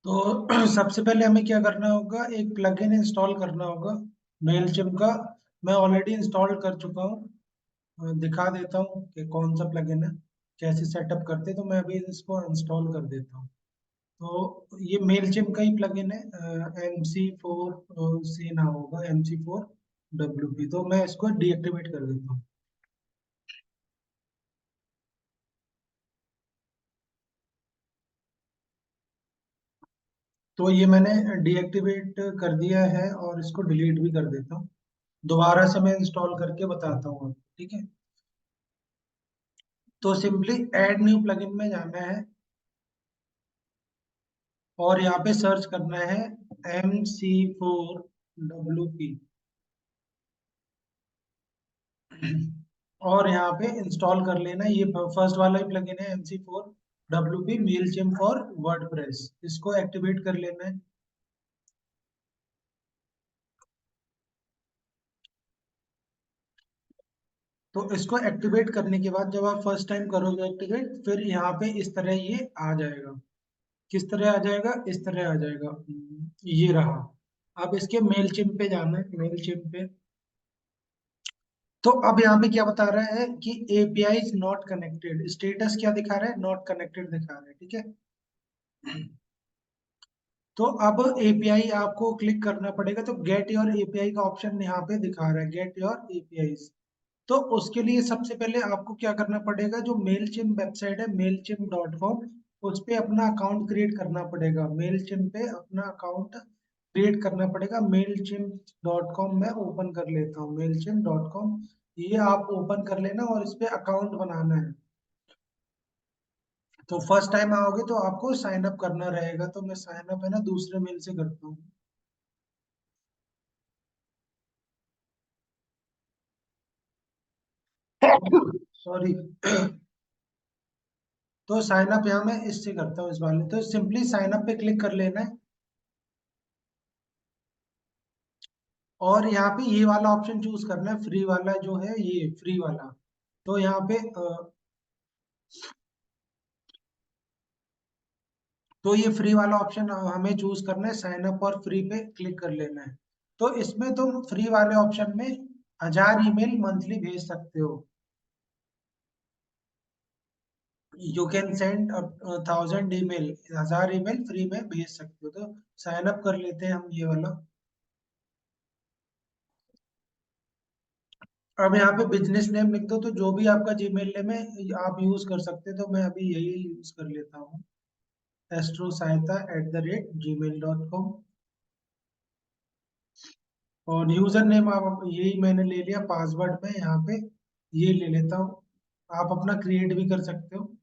तो सबसे पहले हमें क्या करना होगा, एक प्लगइन इंस्टॉल करना होगा मेलचिम का। मैं ऑलरेडी इंस्टॉल कर चुका हूँ। दिखा देता हूँ कि कौन सा प्लगइन है, कैसे सेटअप करते हैं। तो मैं अभी इसको इंस्टॉल कर देता हूँ। तो ये मेलचिम का ही प्लगइन है, MC4 से ना होगा, MC4 WP। तो मैं इसको डीएक्टिवेट कर देता हूँ। तो ये मैंने डीएक्टिवेट कर दिया है और इसको डिलीट भी कर देता हूँ। दोबारा से मैं इंस्टॉल करके बताता हूँ आपको, ठीक है। तो सिंपली ऐड न्यू प्लगइन में जाना है और यहाँ पे सर्च करना है MC4 WP। और यहाँ पे इंस्टॉल कर लेना। ये फर्स्ट वाला ही प्लगइन है, MC4 WP मेलचिम फॉर वर्डप्रेस। इसको एक्टिवेट कर लेना है। तो इसको एक्टिवेट करने के बाद जब आप फर्स्ट टाइम करोगे एक्टिवेट, फिर यहाँ पे इस तरह ये आ जाएगा। किस तरह आ जाएगा? इस तरह आ जाएगा। ये रहा। अब इसके मेलचिम पे जाना है, मेलचिम पे। तो अब यहाँ पे क्या बता रहा है कि API is not connected. Status क्या दिखा रहा है? नॉट कनेक्टेड दिखा रहा है, ठीक है। तो अब API आपको क्लिक करना पड़ेगा। तो गेट योर API का ऑप्शन यहाँ पे दिखा रहा है, गेट योर APIs। तो उसके लिए सबसे पहले आपको क्या करना पड़ेगा, जो मेलचिम वेबसाइट है mailchimp.com, उस पे अपना अकाउंट क्रिएट करना पड़ेगा। मेलचिम पे अपना अकाउंट क्रिएट करना पड़ेगा। mailchimp.com मैं ओपन कर लेता हूँ, mailchimp.com। ये आप ओपन कर लेना और इस पे अकाउंट बनाना है। तो फर्स्ट टाइम आओगे तो आपको साइन अप करना रहेगा। तो मैं साइन अप है ना दूसरे मेल से करता हूँ। सॉरी। तो साइन अप यहाँ मैं इससे करता हूँ, इस वाले। तो सिंपली साइन अप पे क्लिक कर लेना है और यहाँ पे ये वाला ऑप्शन चूज करना है, फ्री वाला जो है, ये फ्री वाला। तो यहाँ पे तो ये फ्री वाला ऑप्शन हमें चूज करना है। साइन अप और फ्री पे क्लिक कर लेना है। तो इसमें तुम फ्री वाले ऑप्शन में 1000 ईमेल मंथली भेज सकते हो। You can send 1000 email, 1000 email free में भेज सकते हो। तो साइन अप कर लेते हैं हम ये वाला। अब यहाँ पे बिजनेस नेम लिख दो। तो जो भी आपका जीमेल नेम है आप यूज कर सकते हो। तो मैं अभी यही यूज कर लेता हूँ, astrosahita@gmail.com। और यूजर नेम आप यही मैंने ले लिया। पासवर्ड में यहाँ पे ये ले लेता हूँ। आप अपना क्रिएट भी कर सकते हो।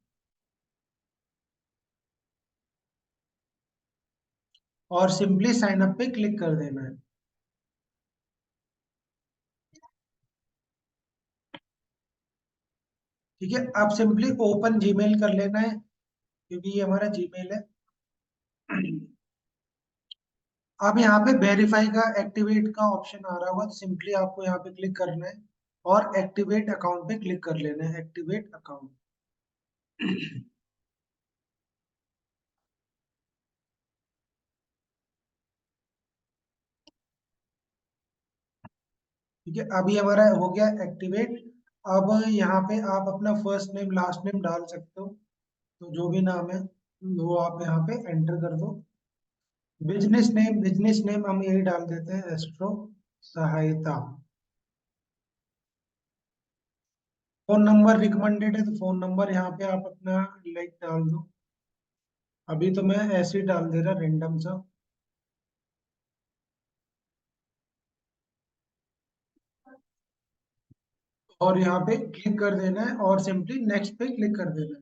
और सिंपली साइन अप पे क्लिक कर देना है। ठीक है। अब सिंपली ओपन जीमेल कर लेना है, क्योंकि ये हमारा जीमेल है। अब यहाँ पे वेरीफाई का, एक्टिवेट का ऑप्शन आ रहा होगा। तो सिंपली आपको यहाँ पे क्लिक करना है और एक्टिवेट अकाउंट पे क्लिक कर लेना है, एक्टिवेट अकाउंट। ठीक है। अभी हमारा हो गया एक्टिवेट। अब यहाँ पे आप अपना फर्स्ट नेम लास्ट नेम डाल सकते हो। तो जो भी नाम है वो आप यहाँ पे एंटर कर दो। बिजनेस नेम हम यही डाल देते हैं, एस्ट्रो सहायता। फोन नंबर रिकमेंडेड है, तो फोन नंबर यहाँ पे आप अपना लाइक डाल दो। अभी तो मैं ऐसे ही डाल दे रहा रेंडम सा। और यहाँ पे क्लिक कर देना है और सिंपली नेक्स्ट पे क्लिक कर देना है।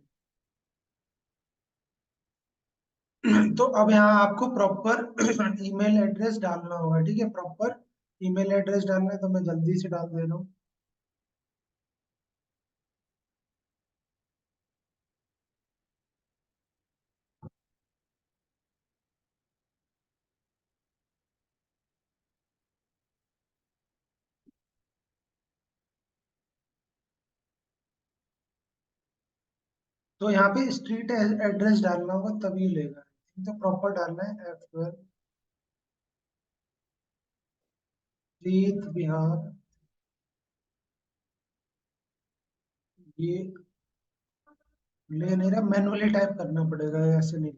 तो अब यहाँ आपको प्रॉपर ईमेल एड्रेस डालना होगा, ठीक है। प्रॉपर ईमेल एड्रेस डालना है। तो मैं जल्दी से डाल दे रहा हूँ। तो यहाँ पे स्ट्रीट एड्रेस डालना होगा, तभी लेगा। तो प्रॉपर डालना है F12 प्रीत बिहार। ये ले नहीं रहा, मैनुअली टाइप करना पड़ेगा, ऐसे नहीं।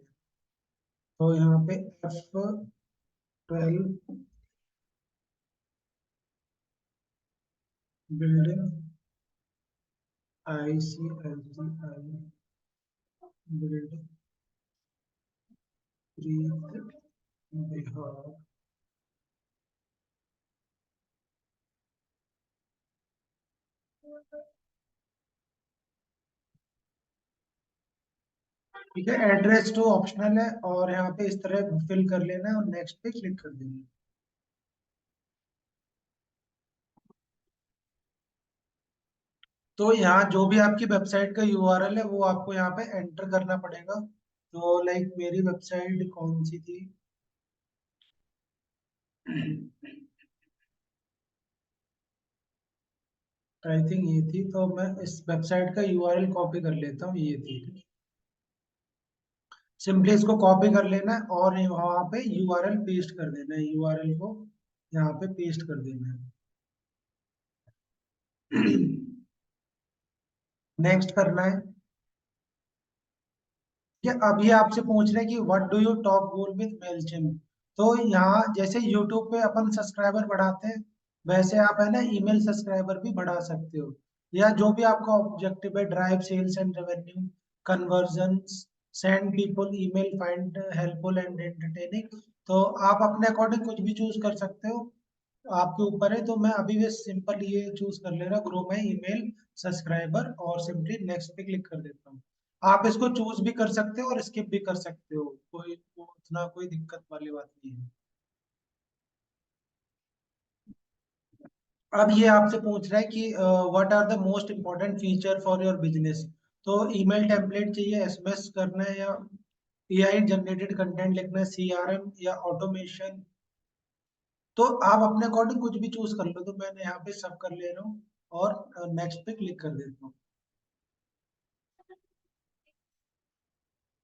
तो यहाँ पे F12 बिल्डिंग ICLCI बिल्डिंग प्रीत बिहार। ठीक है, एड्रेस टू ऑप्शनल है और यहाँ पे इस तरह फिल कर लेना है और नेक्स्ट पे क्लिक कर देना है। तो यहाँ जो भी आपकी वेबसाइट का यूआरएल है वो आपको यहाँ पे एंटर करना पड़ेगा। तो लाइक मेरी वेबसाइट कौन सी थी? आई थिंक ये थी, तो मैं इस वेबसाइट का यूआरएल कॉपी कर लेता हूँ, ये थी। सिंपली इसको कॉपी कर लेना है और वहाँ पे यूआरएल पेस्ट कर देना है, यूआरएल को यहाँ पे पेस्ट कर देना है। नेक्स्ट करना है। ये अभी आपसे पूछ रहे हैं कि what do you top goal with Mailchimp. तो यहाँ जैसे यूट्यूब पे अपन सब्सक्राइबर बढ़ाते हैं, वैसे आप है ना ईमेल सब्सक्राइबर भी बढ़ा सकते हो। या जो भी आपका ऑब्जेक्टिव है, drive sales and revenue, conversion, send people email, find helpful and entertaining, तो आप अपने अकॉर्डिंग कुछ भी चूज कर सकते हो, आपके ऊपर है। तो मैं अभी भी सिंपल ये चूज कर ले रहा, ग्रो माई ईमेल सब्सक्राइबर, और सिंपली नेक्स्ट पे क्लिक कर देता हूँ। आप इसको चूज भी कर सकते हो और स्किप भी कर सकते हो, कोई उतना कोई दिक्कत वाली बात नहीं है। अब ये आपसे पूछ रहा है कि what are the most important feature for your business. तो ईमेल टेम्पलेट चाहिए, एसएमएस करना है, या एआई जनरेटेड कंटेंट लिखना है, सीआरएम या ऑटोमेशन। तो आप अपने अकॉर्डिंग कुछ भी चूज कर लो। तो मैंने यहाँ पे सब कर ले रहा हूँ और नेक्स्ट पे क्लिक कर देता हूँ।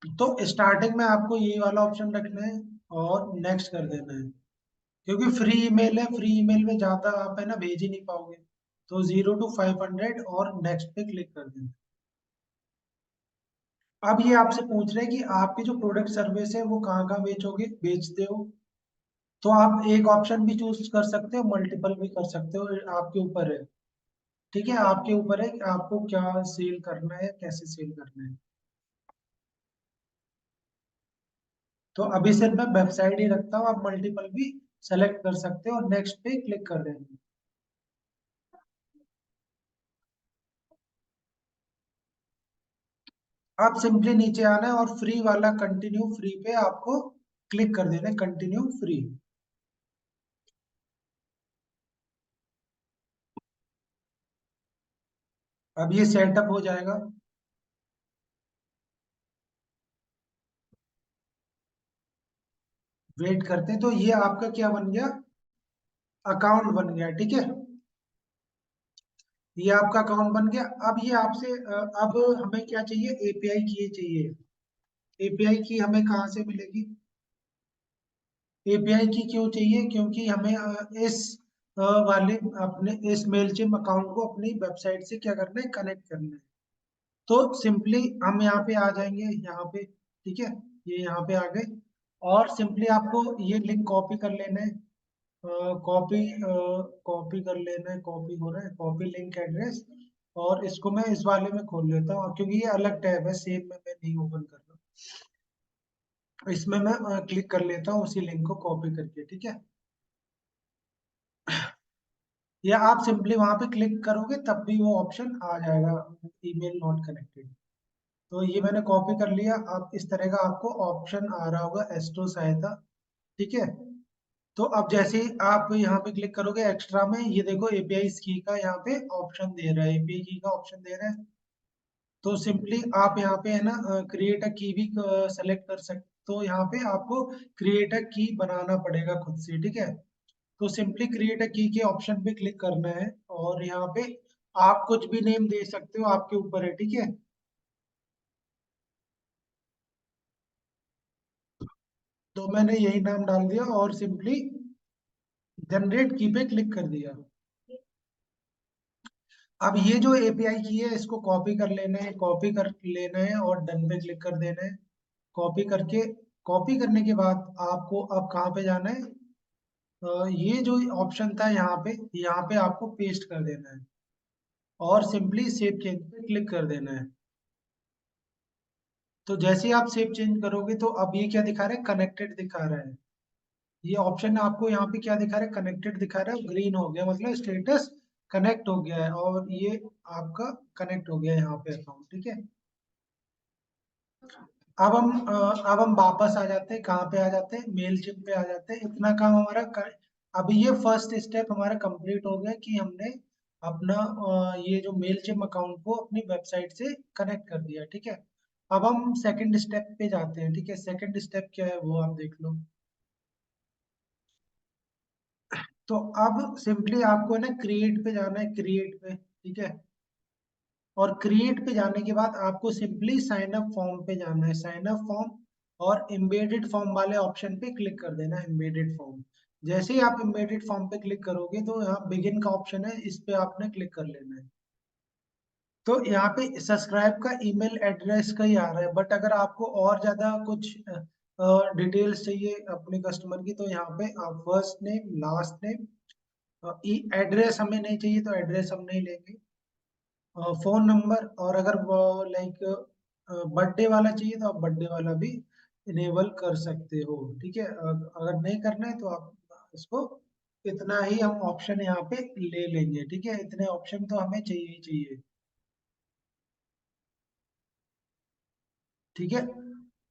तो स्टार्टिंग में आपको ये वाला ऑप्शन रखना है और नेक्स्ट कर देना है, क्योंकि फ्री ईमेल है, फ्री ईमेल में ज्यादा आप है ना भेज ही नहीं पाओगे। तो 0 to 500 और नेक्स्ट पे क्लिक कर देना। अब ये आपसे पूछ रहे हैं कि आपकी जो प्रोडक्ट सर्विस है वो कहाँ कहाँ बेचोगे, बेचते हो। तो आप एक ऑप्शन भी चूज कर सकते हो, मल्टीपल भी कर सकते हो, आपके ऊपर है। ठीक है, आपके ऊपर है कि आपको क्या सेल करना है, कैसे सेल करना है। तो अभी सिर्फ मैं वेबसाइट ही रखता हूँ, आप मल्टीपल भी सेलेक्ट कर सकते हो और नेक्स्ट पे क्लिक कर देंगे। आप सिंपली नीचे आना है और फ्री वाला कंटिन्यू फ्री पे आपको क्लिक कर देना है, कंटिन्यू फ्री। अब ये सेटअप हो जाएगा। वेट करते हैं। तो ये आपका क्या बन गया, अकाउंट बन गया। ठीक है, ये आपका अकाउंट बन गया। अब ये आपसे अब हमें क्या चाहिए, एपीआई की चाहिए। एपीआई की हमें कहाँ से मिलेगी? एपीआई की क्यों चाहिए? क्योंकि हमें इस वाले अपने इस मेलचिम अकाउंट को अपनी वेबसाइट से क्या करना है, कनेक्ट करना है। तो सिंपली हम यहाँ पे आ जाएंगे, यहाँ पे। ठीक है, ये यहाँ पे आ गए। और सिंपली आपको ये लिंक कॉपी कर लेना है। कॉपी कॉपी कर लेना है, कॉपी हो रहा है, कॉपी लिंक एड्रेस। और इसको मैं इस वाले में खोल लेता हूँ, क्योंकि ये अलग टैब है, सेम में मैं नहीं ओपन कर रहा। इसमें मैं क्लिक कर लेता हूँ उसी लिंक को कॉपी करके। ठीक है, या आप सिंपली वहां पे क्लिक करोगे तब भी वो ऑप्शन आ जाएगा, ईमेल नॉट कनेक्टेड। तो ये मैंने कॉपी कर लिया। अब इस तरह का आपको ऑप्शन आ रहा होगा, एस्ट्रो सहायता। ठीक है, तो अब जैसे ही आप यहाँ पे क्लिक करोगे एक्स्ट्रा में, ये देखो एपीआई की का यहाँ पे ऑप्शन दे रहा है, एपीआई की का ऑप्शन दे रहा है। तो सिंपली आप यहाँ पे है ना क्रिएट अ की भी सेलेक्ट कर सकते। तो यहाँ पे आपको क्रिएट अ की बनाना पड़ेगा खुद से। ठीक है, तो सिंपली क्रिएट अ की के ऑप्शन पे क्लिक करना है और यहाँ पे आप कुछ भी नेम दे सकते हो, आपके ऊपर है। ठीक है, तो मैंने यही नाम डाल दिया और सिंपली जनरेट की पे क्लिक कर दिया। अब ये जो एपीआई की है इसको कॉपी कर लेना है, कॉपी कर लेना है और डन पे क्लिक कर देना है। कॉपी करके, कॉपी करने के बाद आपको अब कहाँ पे जाना है, ये जो ऑप्शन था यहाँ पे आपको पेस्ट कर देना है और सिंपली सेव चेंज पे क्लिक कर देना है। तो जैसे ही आप सेव चेंज करोगे तो अब ये क्या दिखा रहा है, कनेक्टेड दिखा रहा है। ये ऑप्शन आपको यहाँ पे क्या दिखा रहा है, कनेक्टेड दिखा रहा है, ग्रीन हो गया मतलब स्टेटस कनेक्ट हो गया है और ये आपका कनेक्ट हो गया है यहाँ पे अकाउंट, ठीक है। अब हम वापस आ जाते हैं, कहाँ पे आ जाते हैं, मेल चिप पे आ जाते हैं। इतना काम हमारा अभी ये फर्स्ट स्टेप हमारा कंप्लीट हो गया कि हमने अपना ये जो मेल चिप अकाउंट को अपनी वेबसाइट से कनेक्ट कर दिया, ठीक है। अब हम सेकंड स्टेप पे जाते हैं, ठीक है। सेकंड स्टेप क्या है वो आप देख लो। तो अब सिंपली आपको है ना क्रिएट पे जाना है, क्रिएट पे, ठीक है। और क्रिएट पे जाने के बाद आपको सिंपली साइन अप फॉर्म पे जाना है, साइन अप फॉर्म और एम्बेडेड फॉर्म वाले ऑप्शन पे क्लिक कर देना है, एम्बेडेड फॉर्म। जैसे ही आप एम्बेडेड फॉर्म पे क्लिक करोगे तो यहाँ बिगिन का ऑप्शन है, इस पे आपने क्लिक कर लेना है। तो यहाँ पे सब्सक्राइब का ईमेल एड्रेस का ही आ रहा है, बट अगर आपको और ज्यादा कुछ डिटेल्स चाहिए अपने कस्टमर की तो यहाँ पे आप first name, last name, address हमें नहीं चाहिए तो एड्रेस हम नहीं लेंगे, फोन नंबर, और अगर वो लाइक बर्थडे वाला चाहिए तो आप बर्थडे वाला भी इनेबल कर सकते हो, ठीक है। अगर नहीं करना है तो आप इसको, इतना ही हम ऑप्शन यहाँ पे ले लेंगे, ठीक है। इतने ऑप्शन तो हमें चाहिए ही चाहिए, ठीक है।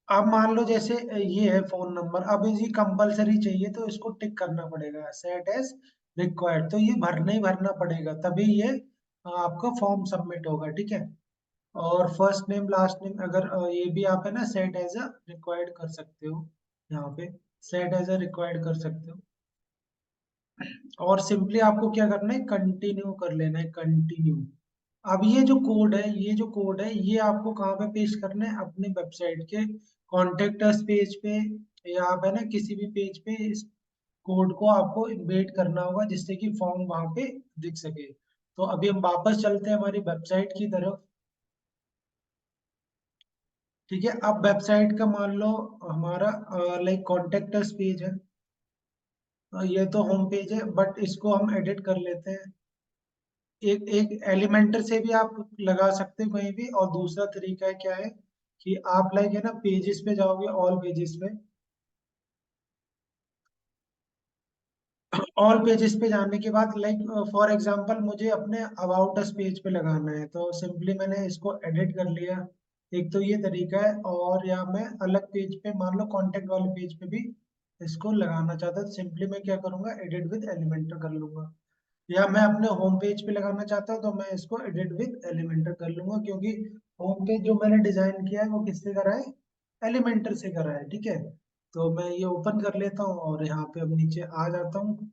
अब मान लो जैसे ये है फोन नंबर, अब ये कंपलसरी चाहिए तो इसको टिक करना पड़ेगा, सेट एज रिक्वायर्ड, तो ये भरना ही भरना पड़ेगा तभी ये आपका फॉर्म सबमिट होगा, ठीक है। और फर्स्ट नेम लास्ट नेम अगर ये भी आप है ना सेट एज अ रिक्वायर्ड कर सकते हो, यहाँ पे सेट एज अ रिक्वायर्ड कर सकते हो। और सिंपली आपको क्या करना है, कंटिन्यू कर लेना है, कंटिन्यू। अब ये जो कोड है, ये जो कोड है ये आपको कहाँ पे पेस्ट करना है, अपने वेबसाइट के कॉन्टेक्ट पेज पे, या आप है ना किसी भी पेज पे इस कोड को आपको इम्बेड करना होगा जिससे कि फॉर्म वहां पे दिख सके। तो अभी हम वापस चलते हैं हमारी वेबसाइट की तरफ, ठीक है। अब वेबसाइट का मान लो हमारा लाइक कॉन्टेक्टर्स पेज है, ये तो होम पेज है बट इसको हम एडिट कर लेते हैं। एक एक एलिमेंटर से भी आप लगा सकते हो कहीं भी, और दूसरा तरीका है क्या है कि आप लाइक है ना पेजेस पे जाओगे, ऑल पेजेस पे, ऑल पेजेस पे जाने के बाद लाइक फॉर एग्जांपल मुझे अपने अबाउट अस पेज पे लगाना है तो सिंपली मैंने इसको एडिट कर लिया। एक तो ये तरीका है, और या मैं अलग पेज पे मान लो कांटेक्ट वाले पेज पे भी इसको लगाना चाहता तो सिंपली मैं क्या करूंगा, एडिट विद एलिमेंटर कर लूंगा। या मैं अपने होम पेज पे लगाना चाहता हूँ तो मैं इसको एडिट विद एलिमेंटर कर लूंगा, क्योंकि होम पेज जो मैंने डिजाइन किया है वो किससे करा है, एलिमेंटर से करा है, ठीक है। तो मैं ये ओपन कर लेता हूँ और यहाँ पे अब नीचे आ जाता हूँ।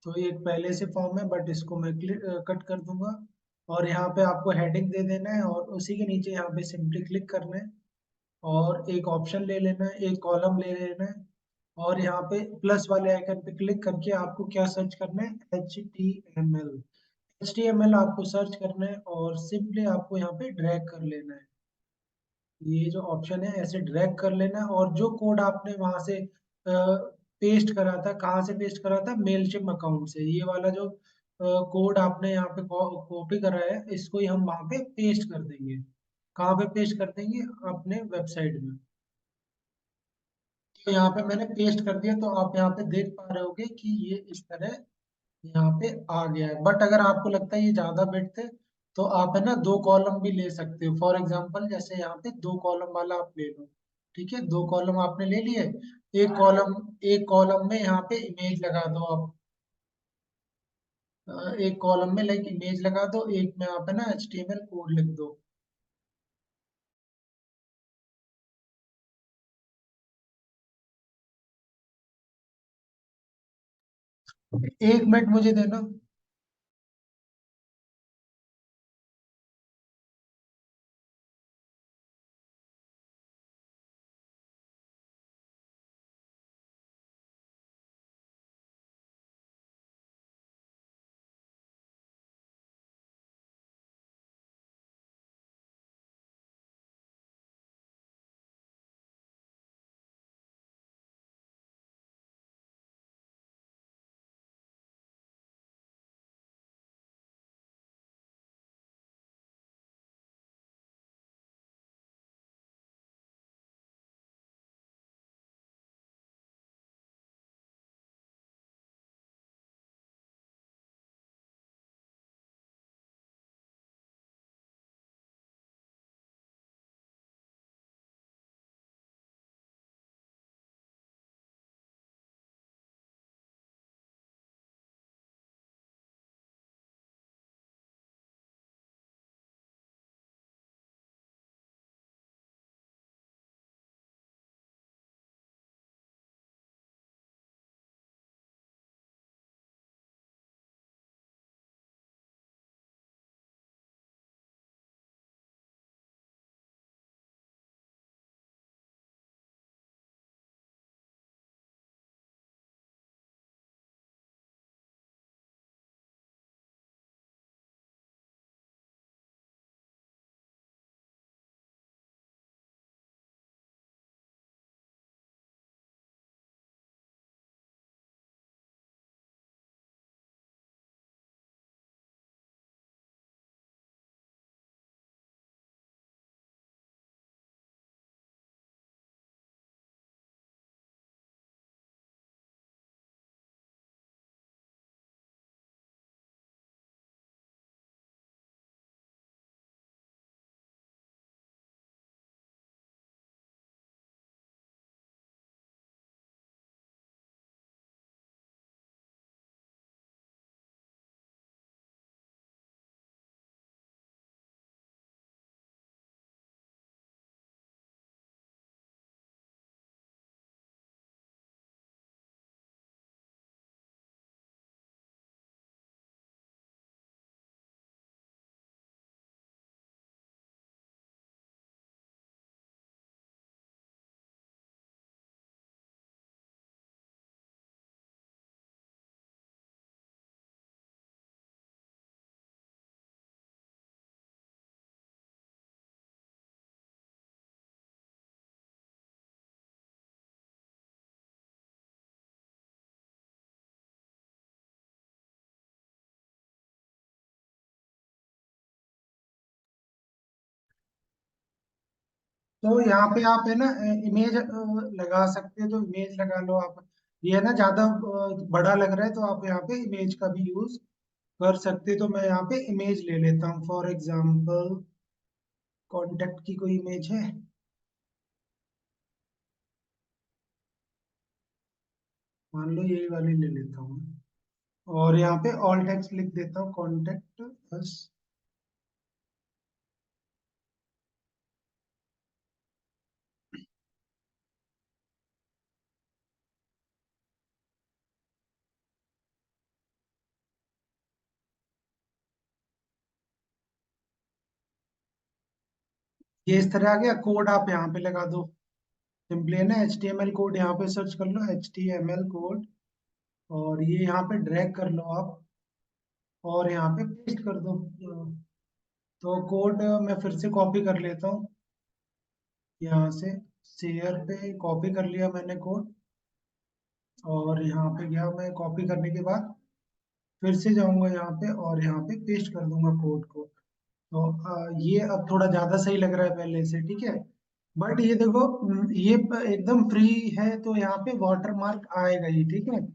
तो ये एक पहले से फॉर्म है बट इसको मैं कट कर दूंगा, और यहाँ पे आपको हेडिंग दे देना है और उसी के नीचे यहाँ पे सिंपली क्लिक करना है और एक ऑप्शन ले लेना है, एक कॉलम ले लेना है, और यहाँ पे प्लस वाले आइकन पे क्लिक करके आपको क्या सर्च करना है, HTML। HTML आपको सर्च करना है और सिंपली आपको यहाँ पे ड्रैग कर लेना है, ये जो ऑप्शन है ऐसे ड्रैग कर लेना है। और जो कोड आपने वहां से पेस्ट करा था, कहाँ से पेस्ट करा था, मेलचिप अकाउंट से, ये वाला जो कोड आपने यहाँ पे कॉपी करा है इसको ही हम वहां पे पेस्ट कर देंगे। कहाँ पे पेस्ट कर देंगे, अपने वेबसाइट में। तो यहाँ पे मैंने पेस्ट कर दिया तो आप यहाँ पे देख पा रहे होगे कि ये इस तरह यहाँ पे आ गया है। बट अगर आपको लगता है ये ज्यादा बिट थे तो आप है ना दो कॉलम भी ले सकते हो, फॉर एग्जांपल जैसे यहाँ पे दो कॉलम वाला आप ले लो, ठीक है। दो कॉलम आपने ले लिए, एक कॉलम में यहाँ पे इमेज लगा दो आप, एक कॉलम में लाइक इमेज लगा दो, एक में आप है ना HTML कोड लिख दो। एक मिनट मुझे देना। तो यहाँ पे आप है ना इमेज लगा सकते हो, तो इमेज लगा लो आप। ये है ना ज्यादा बड़ा लग रहा है, तो आप यहाँ पे इमेज का भी यूज कर सकते हो। तो मैं यहाँ पे इमेज ले लेता हूँ, फॉर एग्जाम्पल कॉन्टेक्ट की कोई इमेज है, मान लो यही वाली ले लेता हूँ। और यहाँ पे ऑल टेक्स्ट लिख देता हूँ, कॉन्टेक्ट बस। ये इस तरह आ गया। कोड आप यहाँ पे लगा दो, सिंपली है ना HTML कोड यहाँ पे सर्च कर लो, HTML कोड, और ये यहाँ पे ड्रैग कर लो आप, और यहाँ पे पेस्ट कर दो। तो कोड मैं फिर से कॉपी कर लेता हूँ यहाँ से, शेयर पे कॉपी कर लिया मैंने कोड, और यहाँ पे गया मैं, कॉपी करने के बाद फिर से जाऊंगा यहाँ पे और यहाँ पे पेस्ट कर दूंगा कोड को। तो ये अब थोड़ा ज्यादा सही लग रहा है पहले से, ठीक है। बट ये देखो ये एकदम फ्री है, तो यहाँ पे वाटर मार्क आएगा ही, ठीक है।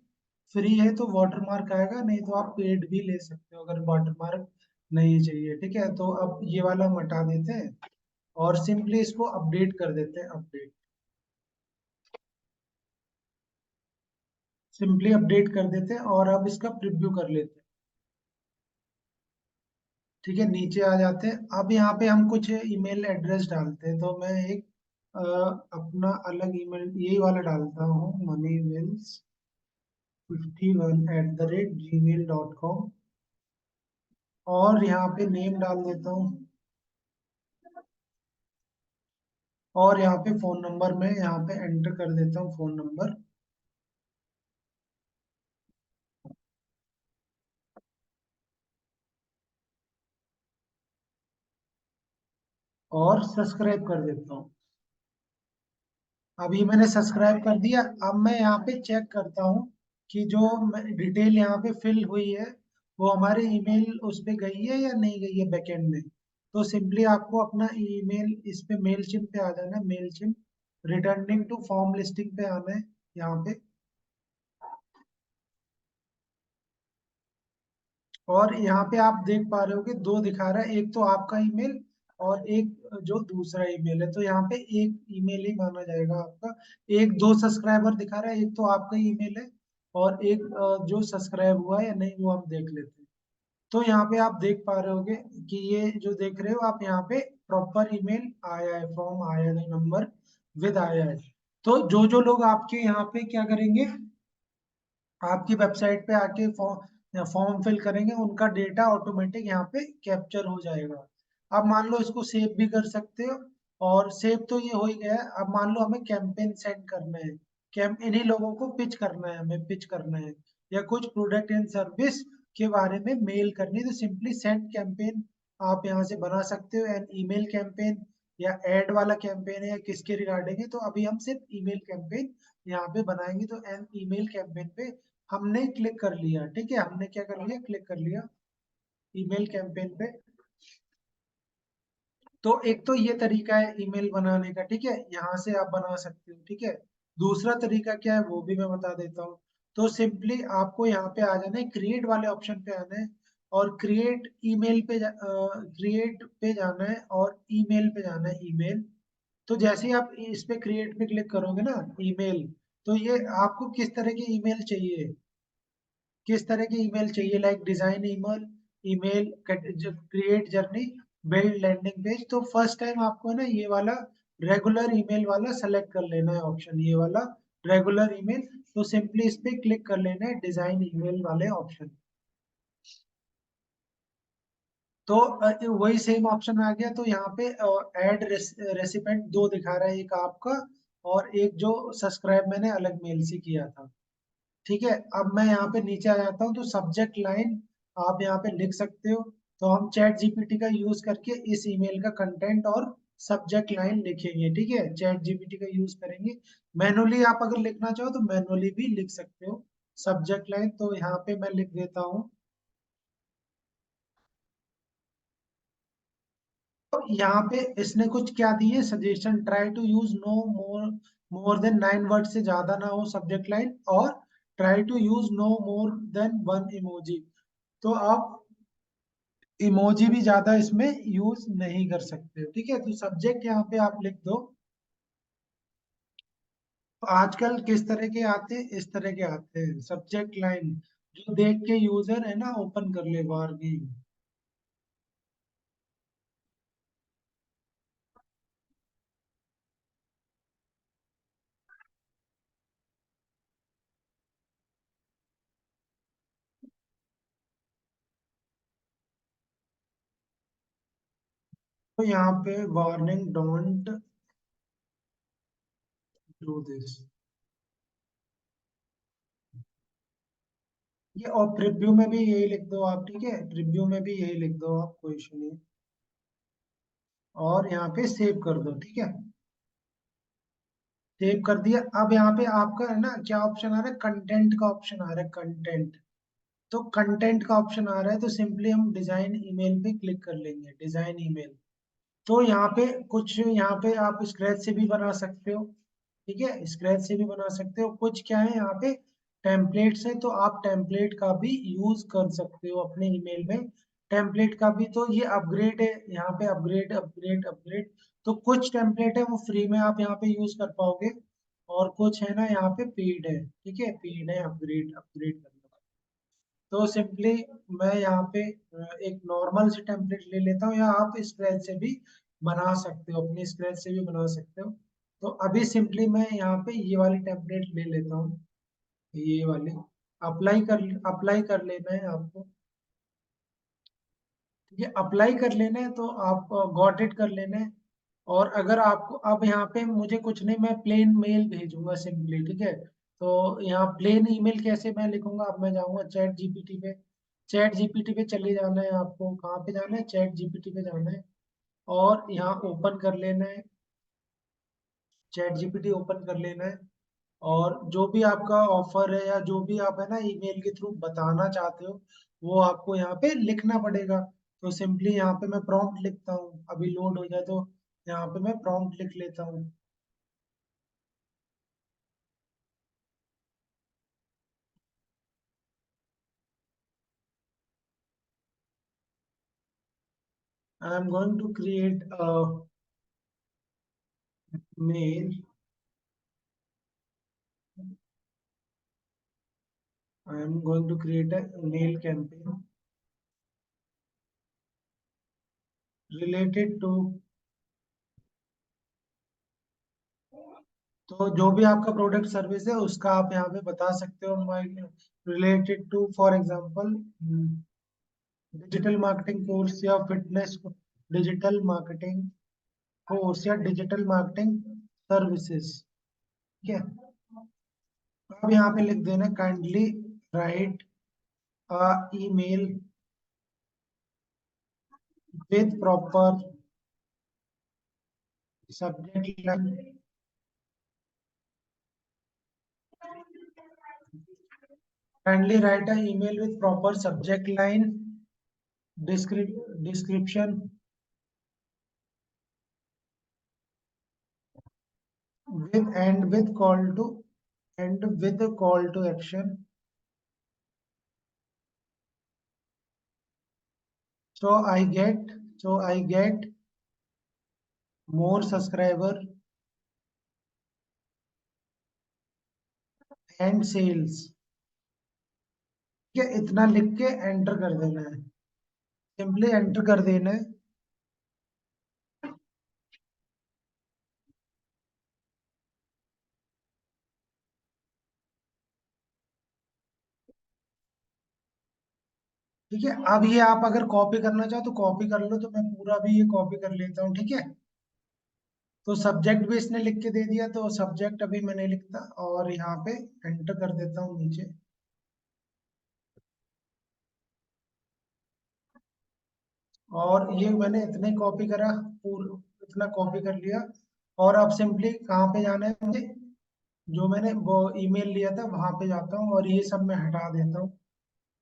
फ्री है तो वाटर मार्क आएगा, नहीं तो आप पेड भी ले सकते हो अगर वाटर मार्क नहीं चाहिए, ठीक है। तो अब ये वाला हम हटा देते हैं और सिंपली इसको अपडेट कर देते हैं, अपडेट, सिंपली अपडेट कर देते हैं और अब इसका प्रिव्यू कर लेते हैं। ठीक है, नीचे आ जाते हैं। अब यहाँ पे हम कुछ ईमेल एड्रेस डालते हैं, तो मैं एक अपना अलग ईमेल यही वाला डालता हूँ, moneymails51@gmail.com, और यहाँ पे नेम डाल देता हूँ, और यहाँ पे फोन नंबर में यहाँ पे एंटर कर देता हूँ, फोन नंबर। और सब्सक्राइब कर देता हूँ। अभी मैंने सब्सक्राइब कर दिया। अब मैं यहाँ पे चेक करता हूँ कि जो डिटेल यहाँ पे फिल हुई है वो हमारे ईमेल उस पे गई है या नहीं गई है बैकएंड में। तो सिंपली आपको अपना ईमेल इस पे मेल चिम पे आ जाना है, Mailchimp returning to form listing पे आना है यहाँ पे। और यहाँ पे आप देख पा रहे हो कि दो दिखा रहा है, एक तो आपका ईमेल और एक जो दूसरा ईमेल है, तो यहाँ पे एक ईमेल ही माना जाएगा आपका। एक दो सब्सक्राइबर दिखा रहा है, एक तो आपका ईमेल है और एक जो सब्सक्राइब हुआ है या नहीं वो हम देख लेते हैं। तो यहाँ पे आप देख पा रहे होगे कि ये जो देख रहे हो आप यहाँ पे प्रॉपर ईमेल आया है, फॉर्म आया है, नंबर विद आया है। तो जो जो लोग आपके यहाँ पे क्या करेंगे, आपकी वेबसाइट पे आके फॉर्म फिल करेंगे, उनका डेटा ऑटोमेटिक यहाँ पे कैप्चर हो जाएगा। अब मान लो इसको सेव भी कर सकते हो, और सेव तो ये हो ही गया है। अब मान लो हमें कैंपेन सेंड करना है, इन्हीं लोगों को पिच करना है, हमें पिच करना है, या कुछ प्रोडक्ट एंड सर्विस के बारे में मेल करनी है, तो सिंपली सेंड कैंपेन आप यहाँ से बना सकते हो। एंड ईमेल कैंपेन या एड वाला कैंपेन है या किसके रिगार्डिंग है, तो अभी हम सिर्फ ईमेल कैंपेन यहाँ पे बनाएंगे। तो एन ईमेल कैंपेन पे हमने क्लिक कर लिया, ठीक है, हमने क्या कर लिया, क्लिक कर लिया ईमेल कैंपेन पे। तो एक तो ये तरीका है ईमेल बनाने का, ठीक है, यहाँ से आप बना सकते हो, ठीक है। दूसरा तरीका क्या है वो भी मैं बता देता हूँ। तो सिंपली आपको यहाँ पे आ जाना है, क्रिएट वाले ऑप्शन पे आना है, और क्रिएट ईमेल पे क्रिएट पे जाना है और ईमेल पे जाना है, ईमेल। तो जैसे ही आप इस पे क्रिएट पे क्लिक करोगे ना, ईमेल, तो ये आपको किस तरह की ईमेल चाहिए, किस तरह की ईमेल चाहिए, like design email, email create journey, build landing page. तो फर्स्ट टाइम आपको है ना ये वाला रेगुलर ईमेल वाला सेलेक्ट कर लेना है ऑप्शन, ये वाला रेगुलर ईमेल। तो सिंपली इस पे क्लिक कर लेना है डिजाइन ईमेल वाले ऑप्शन। तो वही सेम ऑप्शन आ गया। तो यहाँ पे ऐड रेसिपेंट दो दिखा रहा है, एक आपका और एक जो सब्सक्राइब मैंने अलग मेल से किया था, ठीक है। अब मैं यहाँ पे नीचे आ जाता हूँ, तो सब्जेक्ट लाइन आप यहाँ पे लिख सकते हो। तो हम चैट जीपीटी का यूज करके इस ईमेल का कंटेंट और सब्जेक्ट लाइन लिखेंगे, ठीक है, चैट जीपीटी का यूज करेंगे। मैनुअली आप अगर लिखना चाहो तो मैनुअली भी लिख सकते हो सब्जेक्ट लाइन। तो यहाँ पे मैं लिख देता हूँ, यहाँ पे इसने कुछ क्या दिए suggestion, try to use no more more than 9 word, से ज्यादा ना हो सब्जेक्ट लाइन, और try to use no more than 1 emoji. तो आप इमोजी भी ज्यादा इसमें यूज नहीं कर सकते हो, ठीक है। तो सब्जेक्ट यहाँ पे आप लिख दो। तो आजकल किस तरह के आते हैं, इस तरह के आते हैं सब्जेक्ट लाइन, जो देख के यूजर है ना ओपन कर ले वार्निंग। तो यहाँ पे वार्निंग, डोंट डू दिस। ये और प्रीव्यू में भी यही लिख दो आप, ठीक है, प्रीव्यू में भी यही लिख दो आप, कोई इशू नहीं। और यहाँ पे सेव कर दो, ठीक है। सेव कर दिया। अब यहाँ पे आपका है ना क्या ऑप्शन आ रहा है, कंटेंट का ऑप्शन आ रहा है, कंटेंट। तो कंटेंट का ऑप्शन आ रहा है, तो सिंपली हम डिजाइन ईमेल पे क्लिक कर लेंगे, डिजाइन ईमेल। तो यहाँ पे कुछ, यहाँ पे आप स्क्रैच से भी बना सकते हो, ठीक है, स्क्रैच से भी बना सकते हो। कुछ क्या है यहाँ पे टेम्पलेट्स है, तो आप टेम्पलेट का भी यूज कर सकते हो अपने ईमेल में। टेम्पलेट का भी, तो ये अपग्रेड है यहाँ पे, अपग्रेड अपग्रेड अपग्रेड। तो कुछ टेम्पलेट है वो फ्री में आप यहाँ पे यूज कर पाओगे, और कुछ है ना यहाँ पे पेड है, ठीक है, पेड है अपग्रेड अपग्रेड करने का। तो सिंपली मैं यहाँ पे एक नॉर्मल से टेम्पलेट ले लेता हूँ, या आप स्क्रैच से भी बना सकते हो, अपनी स्क्रैच से भी बना सकते हो। तो अभी सिंपली मैं यहाँ पे ये वाली टेम्पलेट ले लेता हूँ, ये वाली। अप्लाई कर लेना है आपको। ये अप्लाई कर लेना है, तो आप गॉट इट कर लेना है। और अगर आपको अब यहाँ पे मुझे कुछ नहीं, मैं प्लेन मेल भेजूंगा सिंपली, ठीक है। तो यहाँ प्लेन ईमेल कैसे मैं लिखूंगा, अब मैं जाऊंगा चैट जीपीटी पे। चैट जीपीटी पे चले जाना है आपको, कहाँ पे जाना है, चैट जीपीटी पे जाना है। और यहाँ ओपन कर लेना है, चैट जीपीटी ओपन कर लेना है। और जो भी आपका ऑफर है, या जो भी आप है ना ईमेल के थ्रू बताना चाहते हो, वो आपको यहाँ पे लिखना पड़ेगा। तो सिंपली यहाँ पे मैं प्रॉम्प्ट लिखता हूँ, अभी लोड हो जाए तो यहाँ पे मैं प्रॉम्प्ट लिख लेता हूँ। I am going to create a mail, I am going to create a mail campaign related to. तो जो भी आपका प्रोडक्ट सर्विस है उसका आप यहाँ पे बता सकते हो, my related to for example digital marketing course, या फिटनेस, डिजिटल मार्केटिंग कोर्स, या डिजिटल मार्केटिंग सर्विसेज, ठीक है। अब यहाँ पे लिख देना, kindly write a email with proper subject line, kindly write a email with proper subject line, description, with and with call to and with a call to action. So I get more subscriber and sales, ठीक है। इतना लिख के enter कर देना है, simply enter कर देना है। ठीक है। अब ये आप अगर कॉपी करना चाहो तो कॉपी कर लो, तो मैं पूरा भी ये कॉपी कर लेता हूँ, ठीक है। तो सब्जेक्ट भी इसने लिख के दे दिया, तो सब्जेक्ट अभी मैं नहीं लिखता, और यहाँ पे एंटर कर देता हूँ नीचे। और ये मैंने इतने कॉपी करा, पूरा इतना कॉपी कर लिया। और अब सिंपली कहाँ पे जाना है मुझे, जो मैंने वो ईमेल लिया था वहां पे जाता हूँ, और ये सब मैं हटा देता हूँ।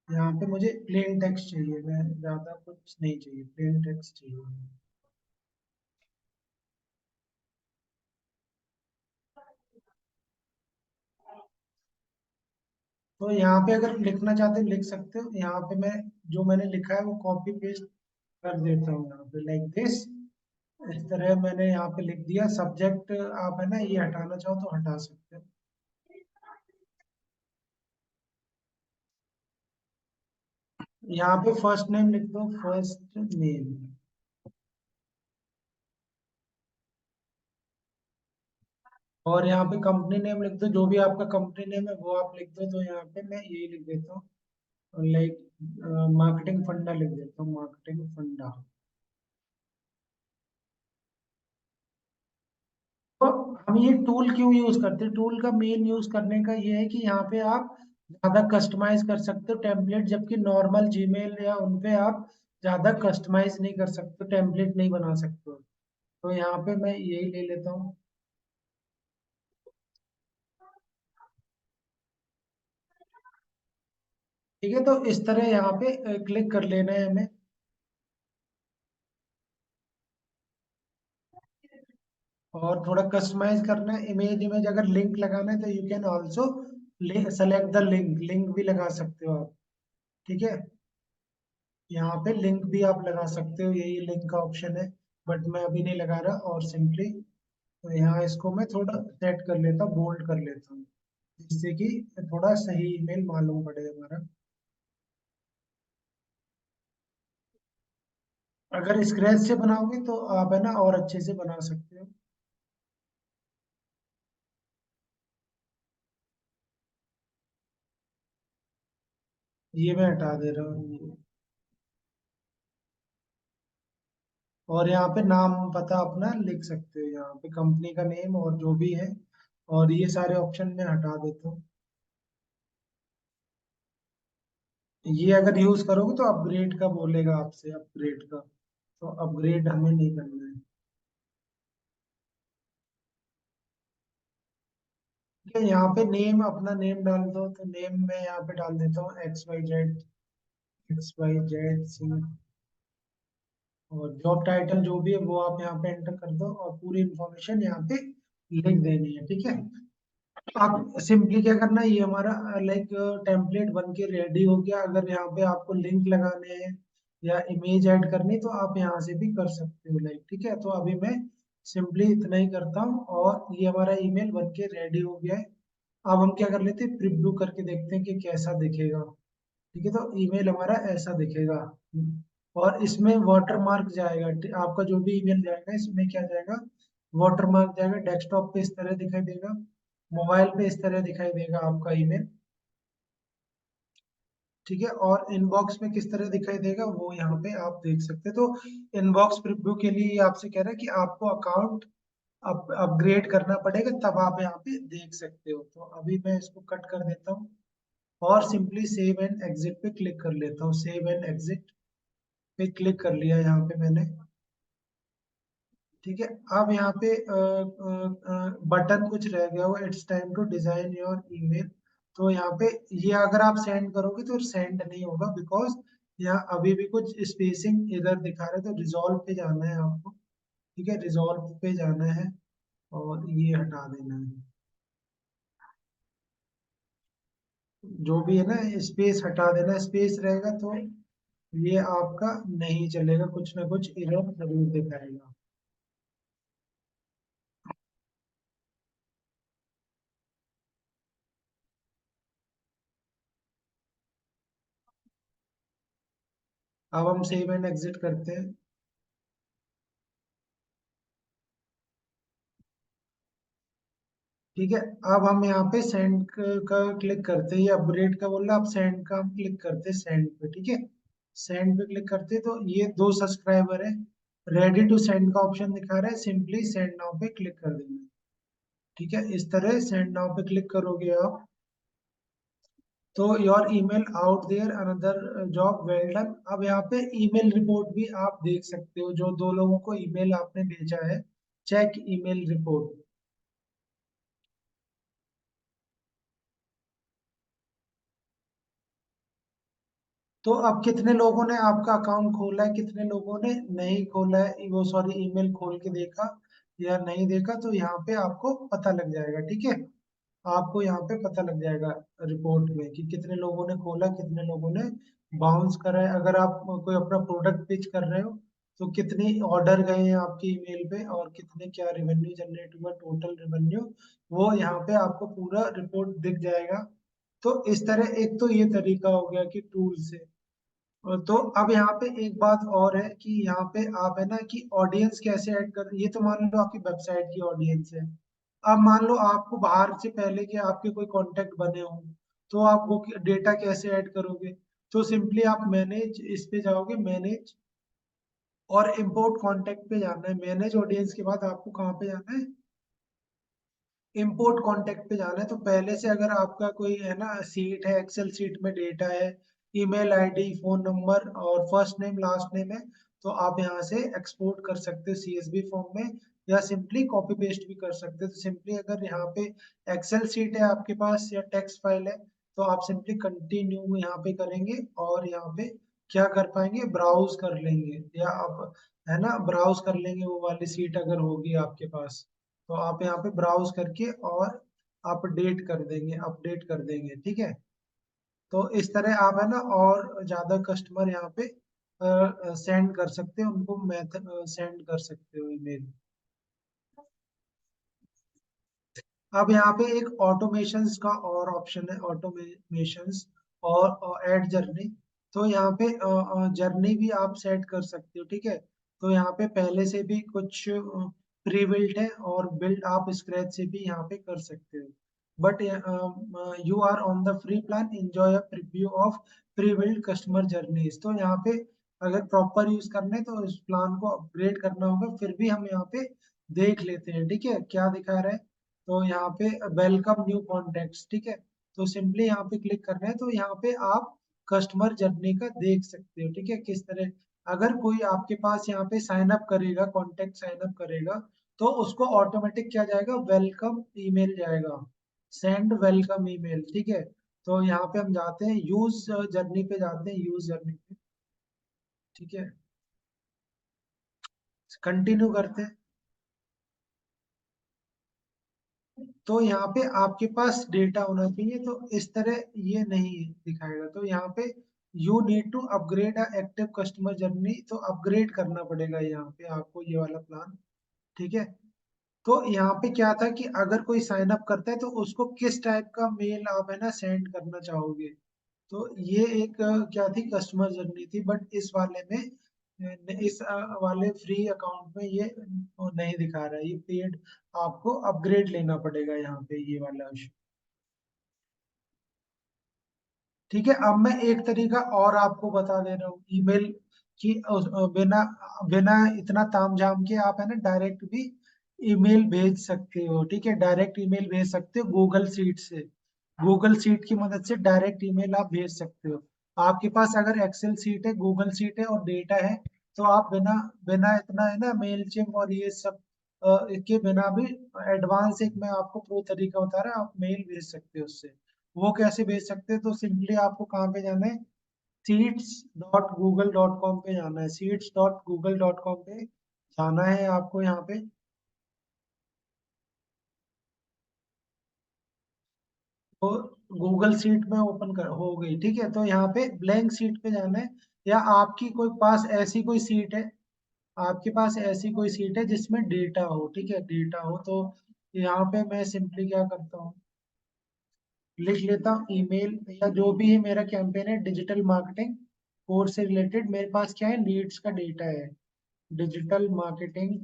यहाँ पे मुझे प्लेन टेक्स्ट चाहिए, मैं ज्यादा कुछ नहीं चाहिए, प्लेन टेक्स्ट चाहिए। तो यहाँ पे अगर लिखना चाहते हो लिख सकते हो। यहाँ पे मैं जो मैंने लिखा है वो कॉपी पेस्ट कर देता हूँ यहाँ पे, लाइक दिस। इस तरह मैंने यहाँ पे लिख दिया। सब्जेक्ट आप है ना ये हटाना चाहो तो हटा सकते हो। यहाँ पे फर्स्ट नेम लिख दो, फर्स्ट नेम। और यहाँ पे कंपनी नेम लिख दो, जो भी आपका कंपनी नेम है वो आप लिख दो। तो यहाँ पे मैं यही लिख देता हूँ, लाइक मार्केटिंग फंडा लिख देता हूँ, मार्केटिंग फंडा। तो हम ये टूल क्यों यूज करते हैं? टूल का मेन यूज करने का ये है कि यहाँ पे आप ज्यादा कस्टमाइज कर सकते हो टेम्पलेट, जबकि नॉर्मल जीमेल या उनपे आप ज्यादा कस्टमाइज नहीं कर सकते, टेम्पलेट नहीं बना सकते हो। तो यहाँ पे मैं यही ले लेता हूँ। ठीक है, तो इस तरह यहाँ पे क्लिक कर लेना है हमें। और थोड़ा कस्टमाइज करना है, इमेज इमेज अगर लिंक लगाना है तो you can also select the link, link भी लगा सकते हो आप। ठीक है, यहाँ पे लिंक भी आप लगा सकते हो, यही लिंक का ऑप्शन है। बट मैं अभी नहीं लगा रहा। और सिंपली तो यहाँ इसको मैं थोड़ा सेट कर लेता हूँ, बोल्ड कर लेता हूँ, जिससे कि थोड़ा सही ईमेल मालूम पड़े हमारा। अगर स्क्रैच से बनाओगे तो आप है ना और अच्छे से बना सकते हो। ये मैं हटा दे रहा हूँ ये। और यहाँ पे नाम पता अपना लिख सकते हो, यहाँ पे कंपनी का नेम और जो भी है। और ये सारे ऑप्शन में हटा देता हूँ। ये अगर यूज करोगे तो अपग्रेड का बोलेगा आपसे, अपग्रेड का। तो अपग्रेड हमें नहीं करना है। ठीक है, यहाँ पे नेम अपना नेम डाल दो। तो नेम में यहाँ पे डाल देता हूँ XYZ, XYZ सिंह। और जॉब टाइटल जो भी है वो आप यहाँ पे एंटर कर दो, और पूरी इंफॉर्मेशन यहाँ पे लिख देनी है। ठीक है, आप सिंपली क्या करना है, ये हमारा लाइक टेम्पलेट बन के रेडी हो गया। अगर यहाँ पे आपको लिंक लगाने हैं या इमेज ऐड करनी तो आप यहाँ से भी कर सकते हो, लाइक। ठीक है, तो अभी मैं सिंपली इतना ही करता हूँ और ये हमारा ईमेल बन के रेडी हो गया है। अब हम क्या कर लेते हैं, प्रीव्यू करके देखते हैं कि कैसा दिखेगा। ठीक है, तो ईमेल हमारा ऐसा दिखेगा। और इसमें वाटर मार्क जाएगा, आपका जो भी ईमेल जाएगा इसमें क्या जाएगा, वाटर मार्क जाएगा। डेस्कटॉप पे इस तरह दिखाई देगा, मोबाइल पे इस तरह दिखाई देगा आपका ईमेल। ठीक है, और इनबॉक्स में किस तरह दिखाई देगा वो यहाँ पे आप देख सकते हैं। तो इनबॉक्स प्रीव्यू के लिए ये आपसे कह रहा है कि आपको अकाउंट अपग्रेड करना पड़ेगा, तब आप यहाँ पे देख सकते हो। तो अभी मैं इसको कट कर देता हूँ और सिंपली सेव एंड एग्जिट पे क्लिक कर लेता हूँ। सेव एंड एग्जिट पे क्लिक कर लिया यहाँ पे मैंने। ठीक है, अब यहाँ पे बटन कुछ रह गया हुआ, it's time to design your email. तो यहाँ पे ये अगर आप सेंड करोगे तो सेंड नहीं होगा, बिकॉज यहाँ अभी भी कुछ स्पेसिंग इधर दिखा रहा है। तो रिजॉल्व पे जाना है आपको। ठीक है, रिजॉल्व पे जाना है और ये हटा देना है। जो भी है ना स्पेस हटा देना, स्पेस रहेगा तो ये आपका नहीं चलेगा, कुछ ना कुछ एरर जरूर दिखाएगा। अब हम सेव एंड एग्जिट करते हैं। ठीक है, अब हम यहाँ पे सेंड का क्लिक करते हैं, ये अपग्रेड का बोल रहा है, अब सेंड का हम क्लिक करते हैं, सेंड पे। ठीक है, सेंड पे क्लिक करते हैं तो ये 2 सब्सक्राइबर है, रेडी टू सेंड का ऑप्शन दिखा रहा है, सिंपली सेंड नाउ पे क्लिक कर देना है। ठीक है, इस तरह सेंड नाउ पे क्लिक करोगे आप तो your email out there another job well done. अब यहाँ पे ईमेल रिपोर्ट भी आप देख सकते हो, जो 2 लोगों को ईमेल आपने भेजा है, चेक ईमेल रिपोर्ट। तो अब कितने लोगों ने आपका अकाउंट खोला है, कितने लोगों ने नहीं खोला है, वो सॉरी ईमेल खोल के देखा या नहीं देखा, तो यहाँ पे आपको पता लग जाएगा। ठीक है, आपको यहाँ पे पता लग जाएगा रिपोर्ट में कि कितने लोगों ने खोला, कितने लोगों ने बाउंस करा है। अगर आप कोई अपना प्रोडक्ट पिच कर रहे हो तो कितने ऑर्डर गए हैं आपके ईमेल पे और कितने क्या रेवेन्यू जनरेट हुआ, टोटल रेवेन्यू, वो यहाँ पे आपको पूरा रिपोर्ट दिख जाएगा। तो इस तरह एक तो ये तरीका हो गया कि टूल से। तो अब यहाँ पे एक बात और है कि यहाँ पे आप है ना कि ऑडियंस कैसे ऐड कर, ये तो मान लो आपकी वेबसाइट की ऑडियंस है। अब मान लो आपको बाहर से पहले के आपके कोई कांटेक्ट बने हो, तो आप वो डेटा कैसे ऐड करोगे? तो सिंपली आप मैनेज इस पे जाओगे, मैनेज और इंपोर्ट कांटेक्ट पे जाना है। मैनेज ऑडियंस के बाद आपको कहाँ पे जाना है? इंपोर्ट कांटेक्ट पे जाना है। तो पहले से अगर आपका कोई है ना सीट है, एक्सेल सीट में डेटा है, ईमेल आईडी, फोन नंबर और फर्स्ट नेम लास्ट नेम है, तो आप यहाँ से एक्सपोर्ट कर सकते हो सीएसवी फॉर्म में, या सिंपली कॉपी पेस्ट भी कर सकते हो। तो सिंपली अगर यहाँ पे एक्सेल सीट है आपके पास या टेक्स्ट फाइल है, तो आप सिंपली कंटिन्यू यहाँ पे करेंगे और यहाँ पे क्या कर पाएंगे, ब्राउज कर लेंगे, या आप है ना ब्राउज कर लेंगे वो वाली सीट अगर होगी आपके पास। तो आप यहाँ पे ब्राउज करके और अपडेट कर देंगे, ठीक है। तो इस तरह आप है ना और ज्यादा कस्टमर यहाँ पे सेंड कर सकते हो, उनको मैथड सेंड कर सकते हो ईमेल। अब यहाँ पे एक ऑटोमेशंस का और ऑप्शन है, ऑटोमेशंस और ऐड जर्नी। तो यहाँ पे जर्नी भी आप सेट कर सकते हो, ठीक है। तो यहाँ पे पहले से भी कुछ प्री बिल्ट है और बिल्ड आप स्क्रैच से भी यहाँ पे कर सकते हो। But you are on the free plan, enjoy a preview of pre build customer journeys. तो यहाँ पे अगर प्रॉपर यूज करने तो इस प्लान को अपग्रेड करना होगा, फिर भी हम यहाँ पे देख लेते हैं, ठीक है क्या दिखा रहा है। तो यहाँ पे वेलकम न्यू कॉन्टेक्ट्स, ठीक है। तो सिंपली यहाँ पे क्लिक करना है, तो यहाँ पे आप कस्टमर जर्नी का देख सकते हो, ठीक है किस तरह। अगर कोई आपके पास यहाँ पे साइन अप करेगा, कॉन्टेक्ट साइन अप करेगा, तो उसको ऑटोमेटिक क्या जाएगा, वेलकम ईमेल जाएगा, सेंड वेलकम ईमेल, ठीक है। तो यहाँ पे हम जाते हैं यूज जर्नी पे, जाते हैं यूज जर्नी पे, ठीक है। कंटिन्यू करते हैं। तो यहाँ पे आपके पास डेटा होना चाहिए, तो इस तरह ये नहीं दिखाएगा। तो यहाँ पे you need to upgrade active customer journey, तो अपग्रेड करना पड़ेगा यहाँ पे आपको ये वाला प्लान, ठीक है। तो यहाँ पे क्या था कि अगर कोई साइन अप करता है तो उसको किस टाइप का मेल आप है ना सेंड करना चाहोगे। तो ये एक क्या थी, कस्टमर जर्नी थी। बट इस वाले में इस वाले फ्री अकाउंट में ये नहीं दिखा रहा है, ये पेड, आपको अपग्रेड लेना पड़ेगा यहाँ पे ये वाला। ठीक है, अब मैं एक तरीका और आपको बता दे रहा हूँ ईमेल की, बिना बिना इतना तामझाम के आप है ना डायरेक्ट भी ईमेल भेज सकते हो, ठीक है। डायरेक्ट ईमेल भेज सकते हो गूगल सीट से, गूगल सीट की मदद से डायरेक्ट ईमेल आप भेज सकते हो। आपके पास अगर एक्सेल सीट है, गूगल सीट है और डेटा है, तो आप बिना बिना इतना है ना मेल चिम और ये सब के बिना भी एडवांस एक मैं आपको प्रो तरीका बता रहा हूँ, आप मेल भेज सकते हो उससे। वो कैसे भेज सकते हैं, तो सिंपली आपको कहाँ पे जाना है, seats.google.com पे जाना है, seats.google.com पे जाना है आपको यहाँ पे। तो गूगल सीट में ओपन कर हो गई, ठीक है। तो यहाँ पे ब्लैंक सीट पे जाना है, या आपकी कोई पास ऐसी कोई सीट है, आपके पास ऐसी कोई सीट है जिसमें डेटा हो, ठीक है डेटा हो। तो यहाँ पे मैं सिंपली क्या करता हूँ, लिख लेता हूँ ईमेल, या जो भी है मेरा कैंपेन है डिजिटल मार्केटिंग कोर्स से रिलेटेड, मेरे पास क्या है, लीड्स का डेटा है, डिजिटल मार्केटिंग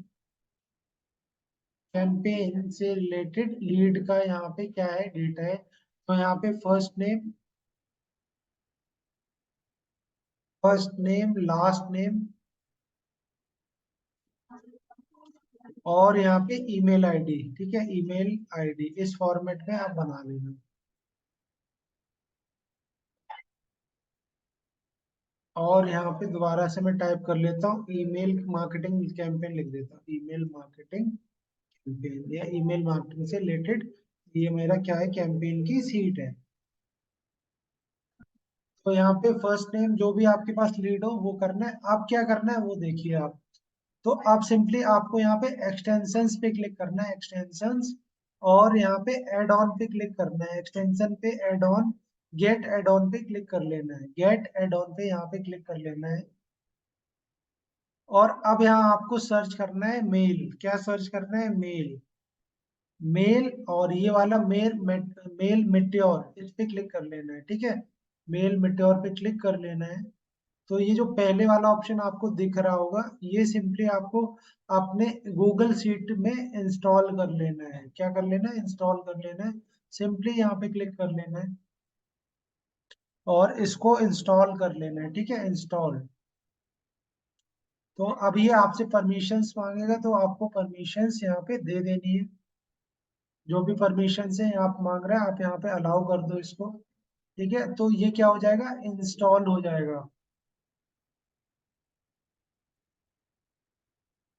कैंपेन से रिलेटेड लीड का यहाँ पे क्या है, डेटा है। तो यहाँ पे फर्स्ट नेम लास्ट नेम और यहाँ पे ईमेल आईडी, ठीक है ईमेल आईडी इस फॉर्मेट में आप बना लेना। और यहाँ पे दोबारा से मैं टाइप कर लेता हूँ, ईमेल मार्केटिंग कैंपेन लिख देता हूँ, ईमेल मार्केटिंग कैंपेन या ईमेल मार्केटिंग से रिलेटेड ये मेरा क्या है, कैंपेन की सीट है। तो यहाँ पे फर्स्ट नेम जो भी आपके पास लीड हो वो करना है। आप क्या करना है वो देखिए आप। तो आप सिंपली आपको यहाँ पे एक्सटेंशंस पे क्लिक करना है, एक्सटेंशंस, और यहाँ पे एड ऑन पे क्लिक करना है, एक्सटेंशन पे add on, get add on पे क्लिक कर लेना है, गेट एड ऑन पे यहाँ पे क्लिक कर लेना है। और अब यहाँ आपको सर्च करना है मेल, क्या सर्च करना है, मेल, मेल, और ये वाला मेल, मेल मिट्योर, इस पे क्लिक कर लेना है, ठीक है, मेल मिट्योर पे क्लिक कर लेना है। तो ये जो पहले वाला ऑप्शन आपको दिख रहा होगा, ये सिंपली आपको अपने गूगल शीट में इंस्टॉल कर लेना है, क्या कर लेना है, इंस्टॉल कर लेना है, सिंपली यहाँ पे क्लिक कर लेना है और इसको इंस्टॉल कर लेना है, ठीक है, इंस्टॉल। तो अब ये आपसे परमिशंस मांगेगा, तो आपको परमिशंस यहाँ पे दे देनी है, जो भी परमिशंस है आप मांग रहे हैं आप यहाँ पे अलाउ कर दो इसको, ठीक है। तो ये क्या हो जाएगा, इंस्टॉल हो जाएगा,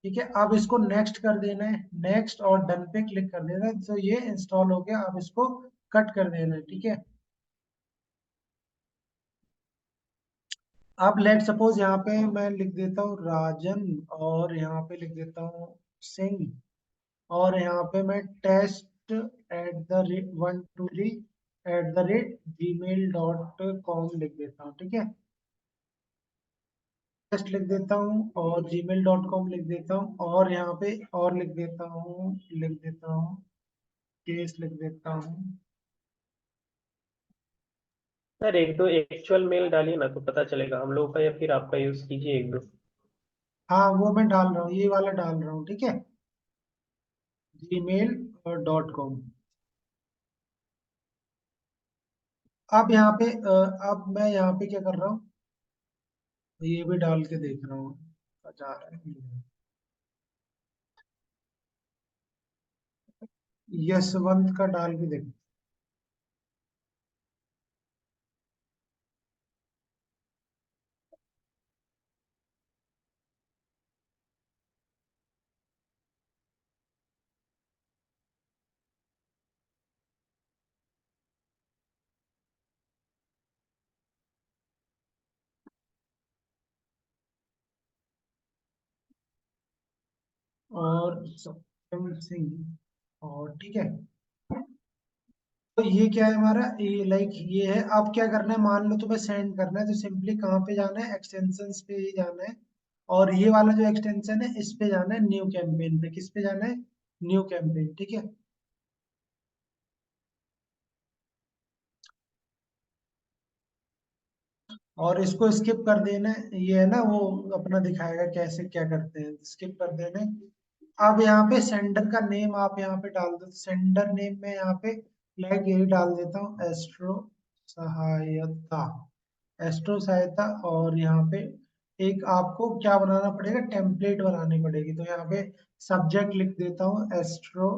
ठीक है। अब इसको नेक्स्ट कर देना है, नेक्स्ट और डन पे क्लिक कर देना है, तो ये इंस्टॉल हो गया। अब इसको कट कर देना है, ठीक है। अब लेट सपोज यहाँ पे मैं लिख देता हूँ राजन, और यहाँ पे लिख देता हूँ सिंह, और यहाँ पे मैं test at the rate 123 at the rate gmail.com लिख देता हूँ, ठीक है। टेस्ट लिख देता हूँ और gmail.com लिख देता हूँ, और यहाँ पे और लिख देता हूँ केस लिख देता हूँ। सर एक दो एक्चुअल मेल डालिए ना, तो पता चलेगा हम लोग का, या फिर आपका यूज कीजिए एक दो। हाँ वो मैं डाल रहा हूँ, ये वाला डाल रहा हूँ, ठीक है, gmail.com। अब यहाँ पे अब मैं यहाँ पे क्या कर रहा हूँ, ये भी डाल के देख रहा हूँ, जा रहा है, यशवंत का डाल के देख। और सत्यम सिंह, और ठीक है। तो ये क्या है हमारा, ये लाइक ये है। अब क्या करना है, मान लो तुम्हें सेंड करना है, तो सिंपली कहाँ पे जाना है, एक्सटेंशंस पे ही जाना है, और ये वाला जो एक्सटेंशन है इस पे जाना है, न्यू कैंपेन पे, किस पे जाना है, न्यू कैंपेन, ठीक है। और इसको स्किप कर देना है, ये है ना वो अपना दिखाएगा कैसे क्या करते हैं, स्किप कर देना है। अब यहाँ पे सेंडर का नेम आप यहाँ पे डाल दो, सेंडर नेम में यहाँ पे लाइक यही डाल देता हूँ, एस्ट्रो सहायता, एस्ट्रो सहायता। और यहाँ पे एक आपको क्या बनाना पड़ेगा, टेम्पलेट बनानी पड़ेगी, तो यहाँ पे सब्जेक्ट लिख देता हूँ एस्ट्रो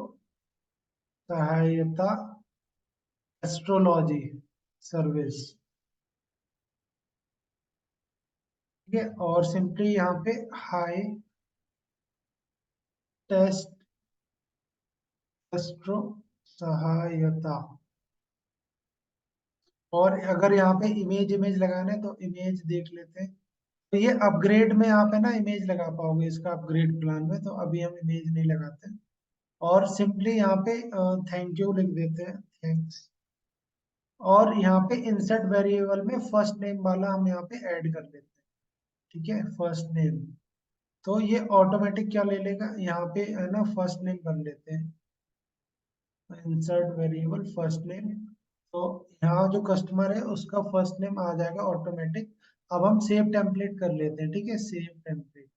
सहायता एस्ट्रोलॉजी सर्विस, ठीक है। और सिंपली यहाँ पे हाई टेस्ट एस्ट्रो सहायता। और अगर यहाँ पे इमेज इमेज लगाना है तो इमेज देख लेते हैं। तो ये अपग्रेड में आप है ना इमेज लगा पाओगे, इसका अपग्रेड प्लान में, तो अभी हम इमेज नहीं लगाते। और सिंपली यहाँ पे थैंक यू लिख देते हैं, थैंक्स। और यहाँ पे इंसर्ट वेरिएबल में फर्स्ट नेम वाला हम यहाँ पे ऐड कर लेते हैं, ठीक है, फर्स्ट नेम। तो ये ऑटोमेटिक क्या ले लेगा, यहाँ पे है ना फर्स्ट नेम कर लेते हैं, इंसर्ट वेरिएबल फर्स्ट नेम। तो यहाँ जो कस्टमर है उसका फर्स्ट नेम आ जाएगा ऑटोमेटिक। अब हम सेव टेम्पलेट कर लेते हैं, ठीक है, सेव टेम्पलेट,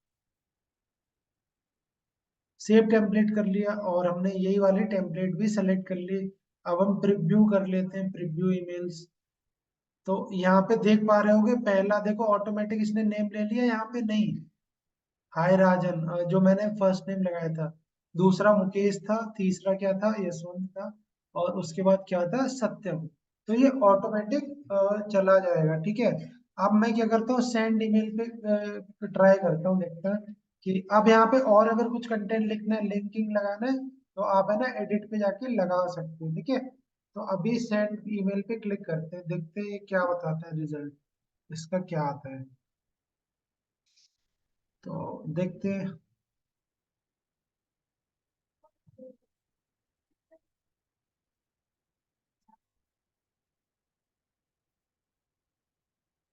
सेव टेम्पलेट कर लिया, और हमने यही वाले टेम्पलेट भी सेलेक्ट कर लिए। अब हम प्रिव्यू कर लेते हैं, प्रिव्यू ईमेल्स। तो यहाँ पे देख पा रहे होगे, पहला देखो ऑटोमेटिक इसने नेम ले लिया, यहाँ पे नहीं, हाय राजन, जो मैंने फर्स्ट नेम लगाया था। दूसरा मुकेश था, तीसरा क्या था, यशवंत था, और उसके बाद क्या था, सत्यम। तो ये ऑटोमेटिक चला जाएगा, ठीक है। अब मैं क्या करता हूँ, सेंड ईमेल पे ट्राई करता हूँ, देखता है कि अब यहाँ पे और अगर कुछ कंटेंट लिखना है, लिंकिंग लगाना है, तो आप है ना एडिट पे जाके लगा सकते हो, ठीक है। तो अभी सेंड ईमेल पे क्लिक करते हैं, देखते हैं क्या बताता है रिजल्ट, इसका क्या आता है, तो देखते हैं।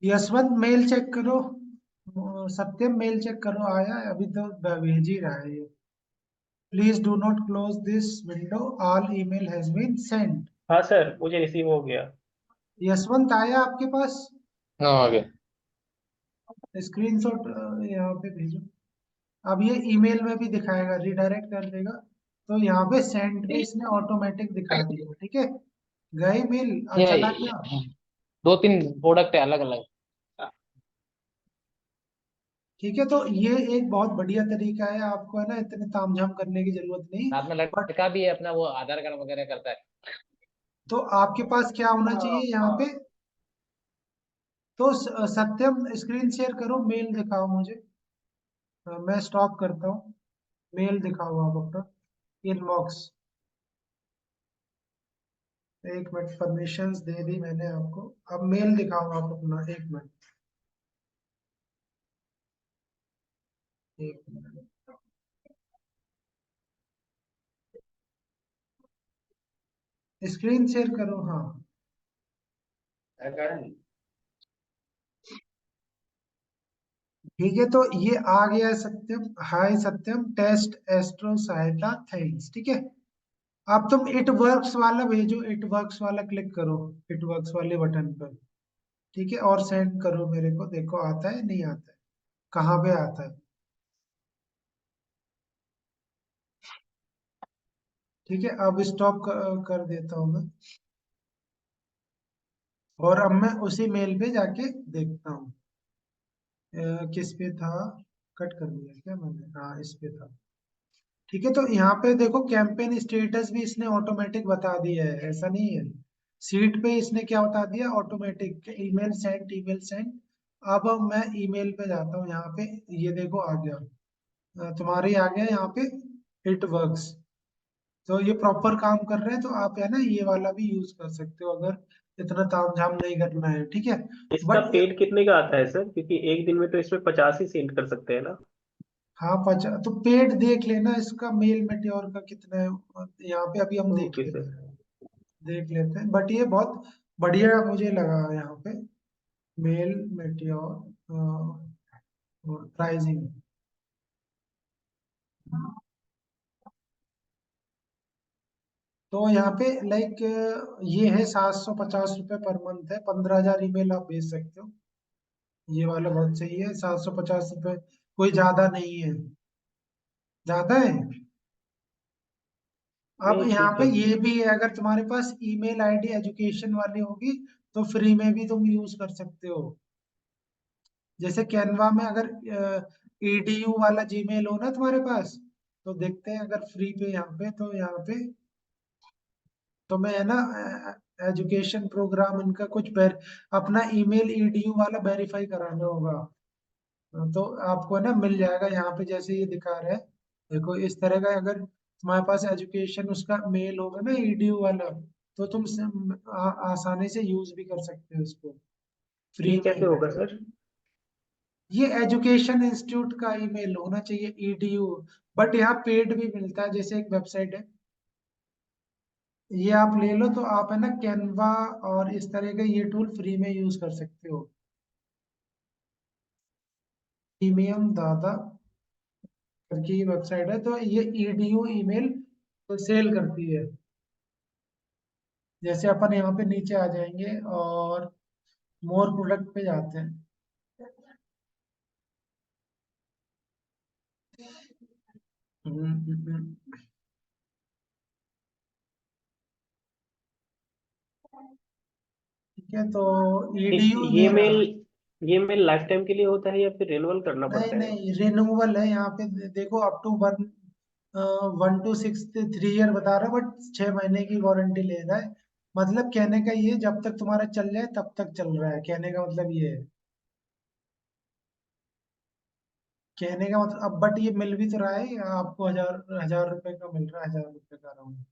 यशवंत मेल चेक करो। सत्यम मेल चेक करो, आया है? अभी तो भेज ही रहा है ये। Please do not close this window, all email has been send. हाँ सर, मुझे रिसीव हो गया। यशवंत आया आपके पास? हाँ आ गया। स्क्रीनशॉट यहाँ पे भेजो। अब ये ईमेल में भी दिखाएगा, रिडायरेक्ट कर देगा। तो यहाँ पे सेंड पे इसने ऑटोमेटिक दिखा दिया, ठीक है। गई मेल और चला गया। ये 2-3 प्रोडक्ट है अलग अलग। ठीक है, तो ये एक बहुत बढ़िया तरीका है, आपको है ना इतने तामझाम करने की जरूरत नहीं। साथ में बट लड़का भी है अपना, वो आधार कार्ड वगैरह करता है। तो आपके पास क्या होना चाहिए यहाँ पे? तो सत्यम स्क्रीन शेयर करो, मेल दिखाओ मुझे। मैं स्टॉप करता हूँ। मेल दिखाओ आप अपना, इनबॉक्स। एक मिनट, परमिशंस दे दी मैंने आपको। अब मेल दिखाओ आप अपना, एक मिनट। एक मिनट, स्क्रीन शेयर करो, हाँ। ठीक है, तो ये आ गया है सत्यम। हाय सत्यम, टेस्ट एस्ट्रो सहायता थैंक्स, ठीक है। अब तुम इट वर्क्स वाला भेजो, इट वर्क्स वाला क्लिक करो, इट वर्क्स वाले बटन पर। ठीक है, और सेंड करो मेरे को, देखो आता है नहीं आता है, कहाँ पे आता है। ठीक है, अब स्टॉप कर देता हूँ मैं। और अब मैं उसी मेल पे जाके देखता हूँ। किस पे था? कट कर दिया क्या मैंने? हाँ, इस पे था। ठीक है, तो यहाँ पे देखो कैंपेन स्टेटस भी इसने ऑटोमेटिक बता दिया है, ऐसा नहीं है। सीट पे इसने क्या बता दिया, automatic email send, email send. अब मैं ईमेल पे जाता हूँ, यहाँ पे ये देखो आ गया। तुम्हारे आ गया यहाँ पे, इट वर्क्स। तो ये प्रॉपर काम कर रहे हैं, तो आप है ना ये वाला भी यूज कर सकते हो, अगर इतना तामझाम नहीं करना है, ठीक है। इसका बट पेड कितने का आता है सर? क्योंकि एक दिन में तो इसमें 50 ही सेंड कर सकते हैं ना। हाँ, तो पेड देख लेना इसका, मेल मेट्योर का कितना है। यहाँ पे अभी हम ओके सर। देख लेते हैं, बट ये बहुत बढ़िया मुझे लगा यहाँ पे। Mail meteor pricing. तो यहाँ पे लाइक ये है 750 रुपये पर मंथ है, 15,000 ईमेल आप भेज सकते हो। ये वाला बहुत सही है, 750 रुपये, कोई ज्यादा नहीं है। ज्यादा है। अब नहीं यहाँ ठीक पे है। ये भी है, अगर तुम्हारे पास ईमेल आईडी एजुकेशन वाली होगी तो फ्री में भी तुम यूज कर सकते हो। जैसे कैनवा में अगर edu वाला जीमेल हो ना तुम्हारे पास, तो देखते हैं अगर फ्री पे यहाँ पे, तो यहाँ पे तुम्हें है ना एजुकेशन प्रोग्राम इनका कुछ अपना ईमेल edu वाला वेरीफाई कराना होगा। तो आपको है ना मिल जाएगा यहाँ पे, जैसे ये दिखा रहा है। देखो इस तरह का, अगर तुम्हारे पास एजुकेशन उसका मेल होगा ना edu वाला, तो तुम आसानी से यूज भी कर सकते हो इसको, फ्री ये में कैसे ही होगा है। सर? ये एजुकेशन इंस्टीट्यूट का ईमेल होना चाहिए, edu। बट यहाँ पेड भी मिलता है, जैसे एक वेबसाइट है, ये आप ले लो, तो आप है ना कैनवा और इस तरह के ये टूल फ्री में यूज कर सकते हो। प्रीमियम दादा करके ये वेबसाइट है, तो ये edu ईमेल तो सेल करती है। जैसे अपन यहाँ पे नीचे आ जाएंगे और मोर प्रोडक्ट पे जाते हैं। हम्म, ठीक है, तो edu ये दे मेल, रहा। ये मेल लाइफ टाइम के लिए होता है या फिर रिन्यूअल करना नहीं पड़ता है? नहीं, रिन्यूअल है यहाँ पे। देखो अप टू 1 to 3 ईयर बता रहा है, बट 6 महीने की वारंटी ले रहा है। मतलब कहने का ये, जब तक तुम्हारा चल जाए तब तक चल रहा है, कहने का मतलब ये है। कहने का मतलब अब, बट ये मिल भी तो रहा है आपको, 1,000 रुपए का मिल रहा है, 1,000 रुपए का राउंड।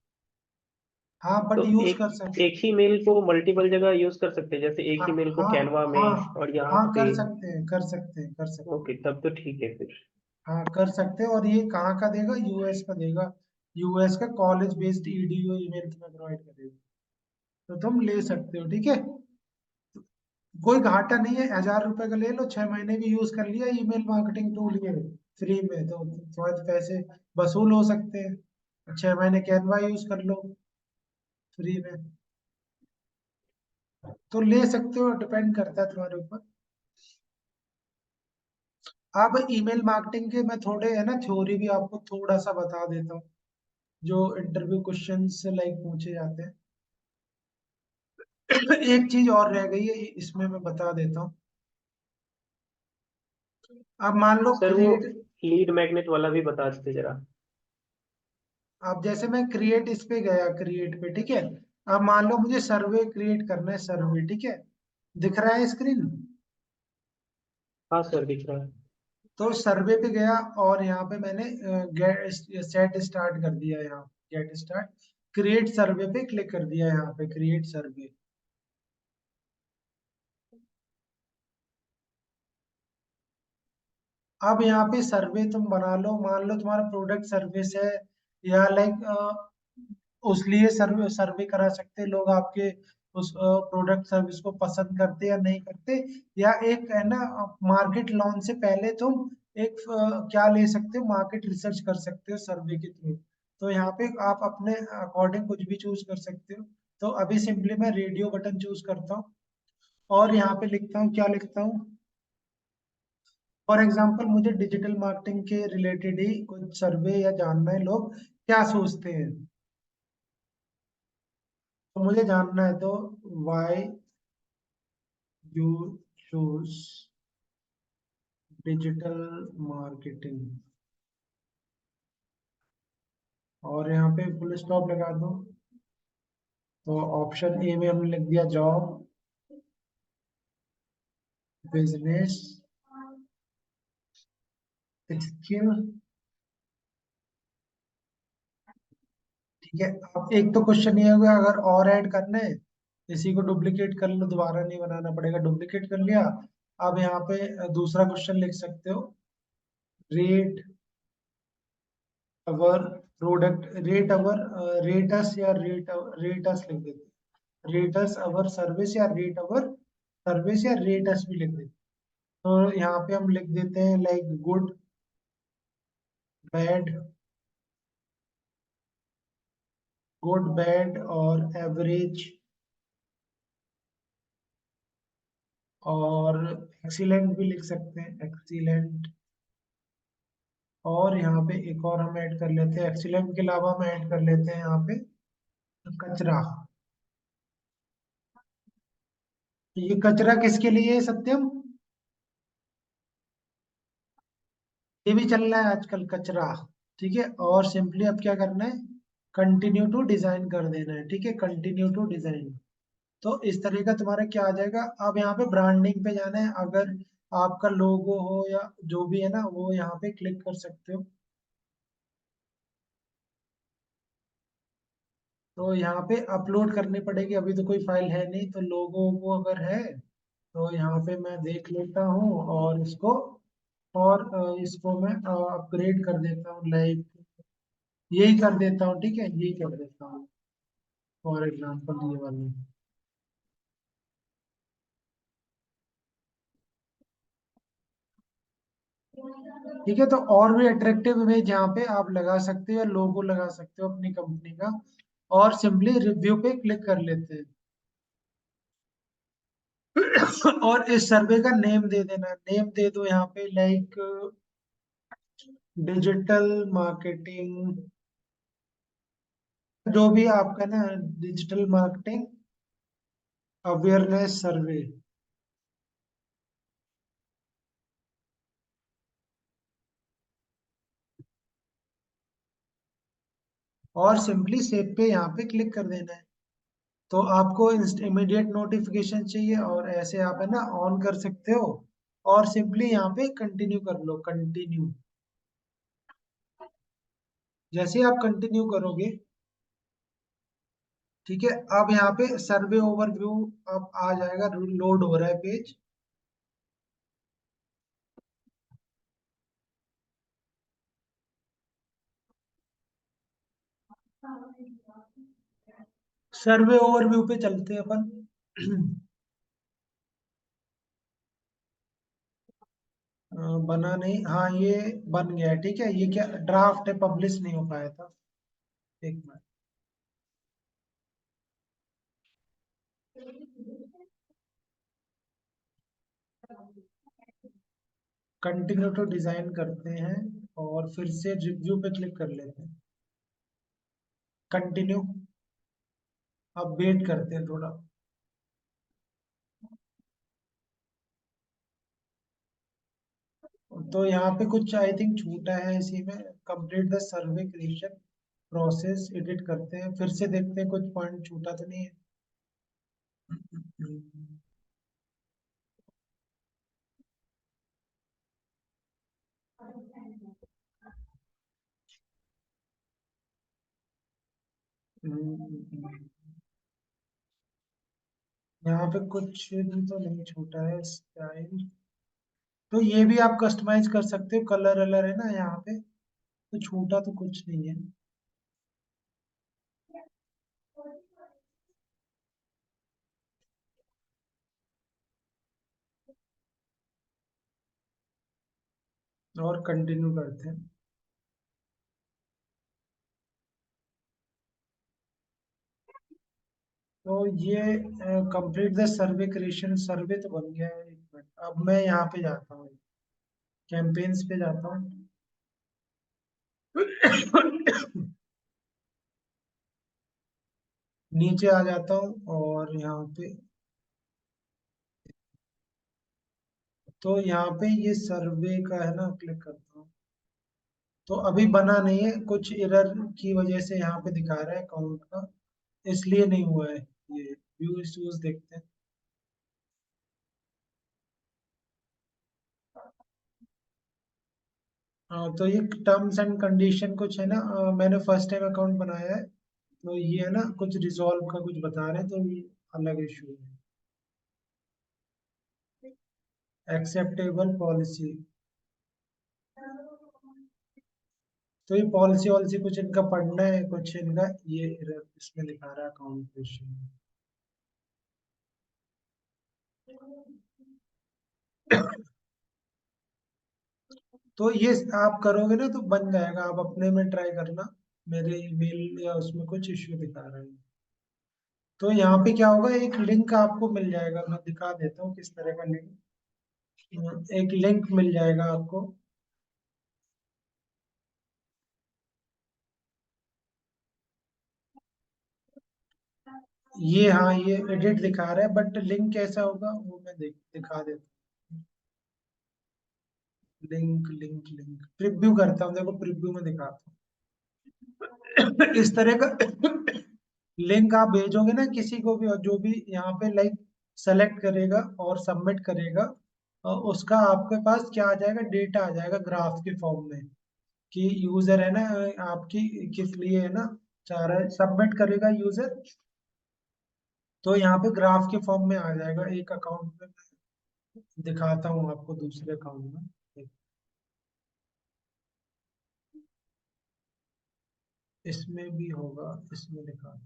हाँ, तो बट यूज कर एक सकते। एक ही मेल को मल्टीपल जगह यूज कर सकते हैं, जैसे एक हाँ ही मेल को हाँ कैनवा हाँ में और यहाँ हाँ, पे। कर सकते हैं, कर सकते हैं, कर सकते ओके, हैं। तब तो ठीक है फिर। हाँ, कर सकते हैं। और ये कहाँ का देगा? यूएस का देगा। यूएस का कॉलेज बेस्ड edu ईमेल तुम्हें प्रोवाइड करेगा। तो तुम ले सकते हो, ठीक है। कोई घाटा नहीं है, 1000 रुपए का ले लो, 6 महीने भी यूज कर लिया, ईमेल मार्केटिंग टूल ये फ्री में, तो तुम्हारे पैसे वसूल हो सकते हैं। 6 महीने कैनवा यूज कर लो फ्री में, तो ले सकते हो, डिपेंड करता है तुम्हारे ऊपर। अब ईमेल मार्केटिंग के मैं थोड़े है ना थ्योरी भी आपको थोड़ा सा बता देता हूँ, जो इंटरव्यू क्वेश्चन से लाइक पूछे जाते हैं। एक चीज और रह गई है, इसमें मैं बता देता हूँ। अब मान लो सर वो क्रिएट, लीड मैग्नेट वाला भी बता देते जरा। अब जैसे मैं क्रिएट इस पे गया, क्रिएट पे, ठीक है। अब मान लो मुझे सर्वे क्रिएट करना है, सर्वे, ठीक है, दिख रहा है स्क्रीन। हाँ सर दिख रहा है। तो सर्वे पे गया और यहाँ पे मैंने गेट सेट स्टार्ट कर दिया, यहाँ गेट स्टार्ट, क्रिएट सर्वे पे क्लिक कर दिया, यहाँ पे क्रिएट सर्वे। अब यहाँ पे सर्वे तुम बना लो, मान लो तुम्हारा प्रोडक्ट सर्विस है, या लाइक उस लिए सर्वे सर्वे करा सकते हैं लोग आपके, उस प्रोडक्ट सर्विस को पसंद करते या नहीं करते। या एक है ना, मार्केट लॉन्च से पहले तुम एक क्या ले सकते हो, मार्केट रिसर्च कर सकते हो सर्वे के थ्रू। तो यहाँ पे आप अपने अकॉर्डिंग कुछ भी चूज कर सकते हो। तो अभी सिंपली मैं रेडियो बटन चूज करता हूँ, और यहाँ पे लिखता हूँ, क्या लिखता हूँ, फॉर एग्जाम्पल मुझे डिजिटल मार्केटिंग के रिलेटेड ही कुछ सर्वे या जानना है, लोग क्या सोचते हैं, तो मुझे जानना है, तो why you choose digital marketing, और यहाँ पे फुल स्टॉप लगा दो। तो ऑप्शन ए में हमने लिख दिया जॉब, बिजनेस, स्किल, ठीक है। अब एक तो क्वेश्चन ये होगा, अगर और ऐड करना है, इसी को डुप्लीकेट कर लो, दोबारा नहीं बनाना पड़ेगा, डुप्लीकेट कर लिया। अब यहाँ पे दूसरा क्वेश्चन लिख सकते हो, rate our product, rate our, rates या रेटस लिख देते, रेटस अवर सर्विस, या रेट अवर सर्विस, या रेटस भी लिख देते। तो यहाँ पे हम लिख देते हैं like good, bad, good bad और एवरेज और एक्सीलेंट भी लिख सकते हैं, एक्सीलेंट। और यहाँ पे एक और हम ऐड कर लेते हैं, एक्सीलेंट के अलावा हम ऐड कर लेते हैं यहाँ पे कचरा। ये कचरा किसके लिए है सत्यम? ये भी चल रहा है आजकल कचरा, ठीक है। और सिंपली अब क्या करना है, कंटिन्यू टू डिजाइन कर देना है, ठीक है, कंटिन्यू टू डिजाइन। तो इस तरह का तुम्हारा क्या आ जाएगा। अब यहाँ पे ब्रांडिंग पे जाना है, अगर आपका लोगो हो या जो भी है ना, वो यहाँ पे क्लिक कर सकते हो। तो यहाँ पे अपलोड करनी पड़ेगी, अभी तो कोई फाइल है नहीं, तो लोगो वो अगर है तो यहाँ पे मैं देख लेता हूँ, और इसको, और इसको मैं अपग्रेड कर देता हूँ, लाइक यही कर देता हूँ, ठीक है, यही कर देता हूँ, फॉर एग्जाम्पल ये वाली। ठीक है, तो और भी अट्रैक्टिव इमेज यहाँ पे आप लगा सकते हो, या लोगो लगा सकते हो अपनी कंपनी का, और सिंपली रिव्यू पे क्लिक कर लेते हैं। और इस सर्वे का नेम दे देना, नेम दे दो यहाँ पे लाइक डिजिटल मार्केटिंग, जो भी आपका ना, डिजिटल मार्केटिंग अवेयरनेस सर्वे। और सिंपली सेव पे यहाँ पे क्लिक कर देना है। तो आपको इमीडिएट नोटिफिकेशन चाहिए, और ऐसे आप है ना ऑन कर सकते हो, और सिंपली यहाँ पे कंटिन्यू कर लो, कंटिन्यू। जैसे आप कंटिन्यू करोगे, ठीक है, अब यहाँ पे सर्वे ओवरव्यू अब आ जाएगा, लोड हो रहा है पेज। सर्वे ओवरव्यू पे चलते हैं अपन। बना नहीं, हाँ ये बन गया है, ठीक है। ये क्या ड्राफ्ट है, पब्लिश नहीं हो पाया था। एक मिनट। कंटिन्यू टू डिजाइन करते हैं और फिर से रिव्यू पे क्लिक कर लेते हैं। कंटिन्यू। अब वेट करते हैं थोड़ा। तो यहाँ पे कुछ आई थिंक छूटा है इसी में। Complete the survey creation process, edit करते हैं, फिर से देखते हैं कुछ पॉइंट छूटा तो नहीं है। यहाँ पे कुछ भी तो नहीं छूटा है। स्टाइल तो ये भी आप कस्टमाइज कर सकते हो, कलर वलर है ना यहाँ पे। तो छूटा तो कुछ नहीं है। और कंटिन्यू करते हैं। तो ये कंप्लीट द सर्वे क्रिएशन, सर्वे तो बन गया है। एक मिनट, अब मैं यहाँ पे जाता हूँ, कैंपेन्स पे जाता हूँ। नीचे आ जाता हूँ और यहाँ पे, तो यहाँ पे ये सर्वे का है ना, क्लिक करता हूँ। तो अभी बना नहीं है, कुछ एरर की वजह से यहाँ पे दिखा रहा है अकाउंट का, इसलिए नहीं हुआ है। ये व्यू इश्यूज देखते हैं। हाँ, तो ये टर्म्स एंड कंडीशन कुछ है ना, मैंने फर्स्ट टाइम अकाउंट बनाया है, तो ये है ना कुछ रिजॉल्व का कुछ बता रहे हैं, तो ये अलग इशू है। Acceptable policy. तो ये पॉलिसी वॉलिसी कुछ इनका पढ़ना है, कुछ इनका ये इसमें दिखा रहा है अकाउंट इशू। तो ये आप करोगे ना तो बन जाएगा, आप अपने में ट्राई करना। मेरे ईमेल या उसमें कुछ इश्यू दिखा रहा है। तो यहाँ पे क्या होगा, एक लिंक आपको मिल जाएगा, मैं दिखा देता हूँ किस तरह का लिंक। एक लिंक मिल जाएगा आपको। ये हाँ, ये एडिट दिखा रहा है, बट लिंक कैसा होगा वो मैं दिखा देता हूँ। लिंक लिंक लिंक प्रिव्यू करता हूँ, देखो प्रिव्यू में दिखाता हूँ। इस तरह का लिंक आप भेजोगे ना किसी को भी, और जो भी यहाँ पे लाइक सेलेक्ट करेगा और सबमिट करेगा, और उसका आपके पास क्या आ जाएगा, डेटा आ जाएगा ग्राफ के फॉर्म में, कि यूजर है ना, आपकी किस लिए है ना चाह रहा है, सबमिट करेगा यूजर, तो यहाँ पे ग्राफ के फॉर्म में आ जाएगा। एक अकाउंट में दिखाता हूँ आपको, दूसरे अकाउंट में इसमें भी होगा, इसमें दिखा।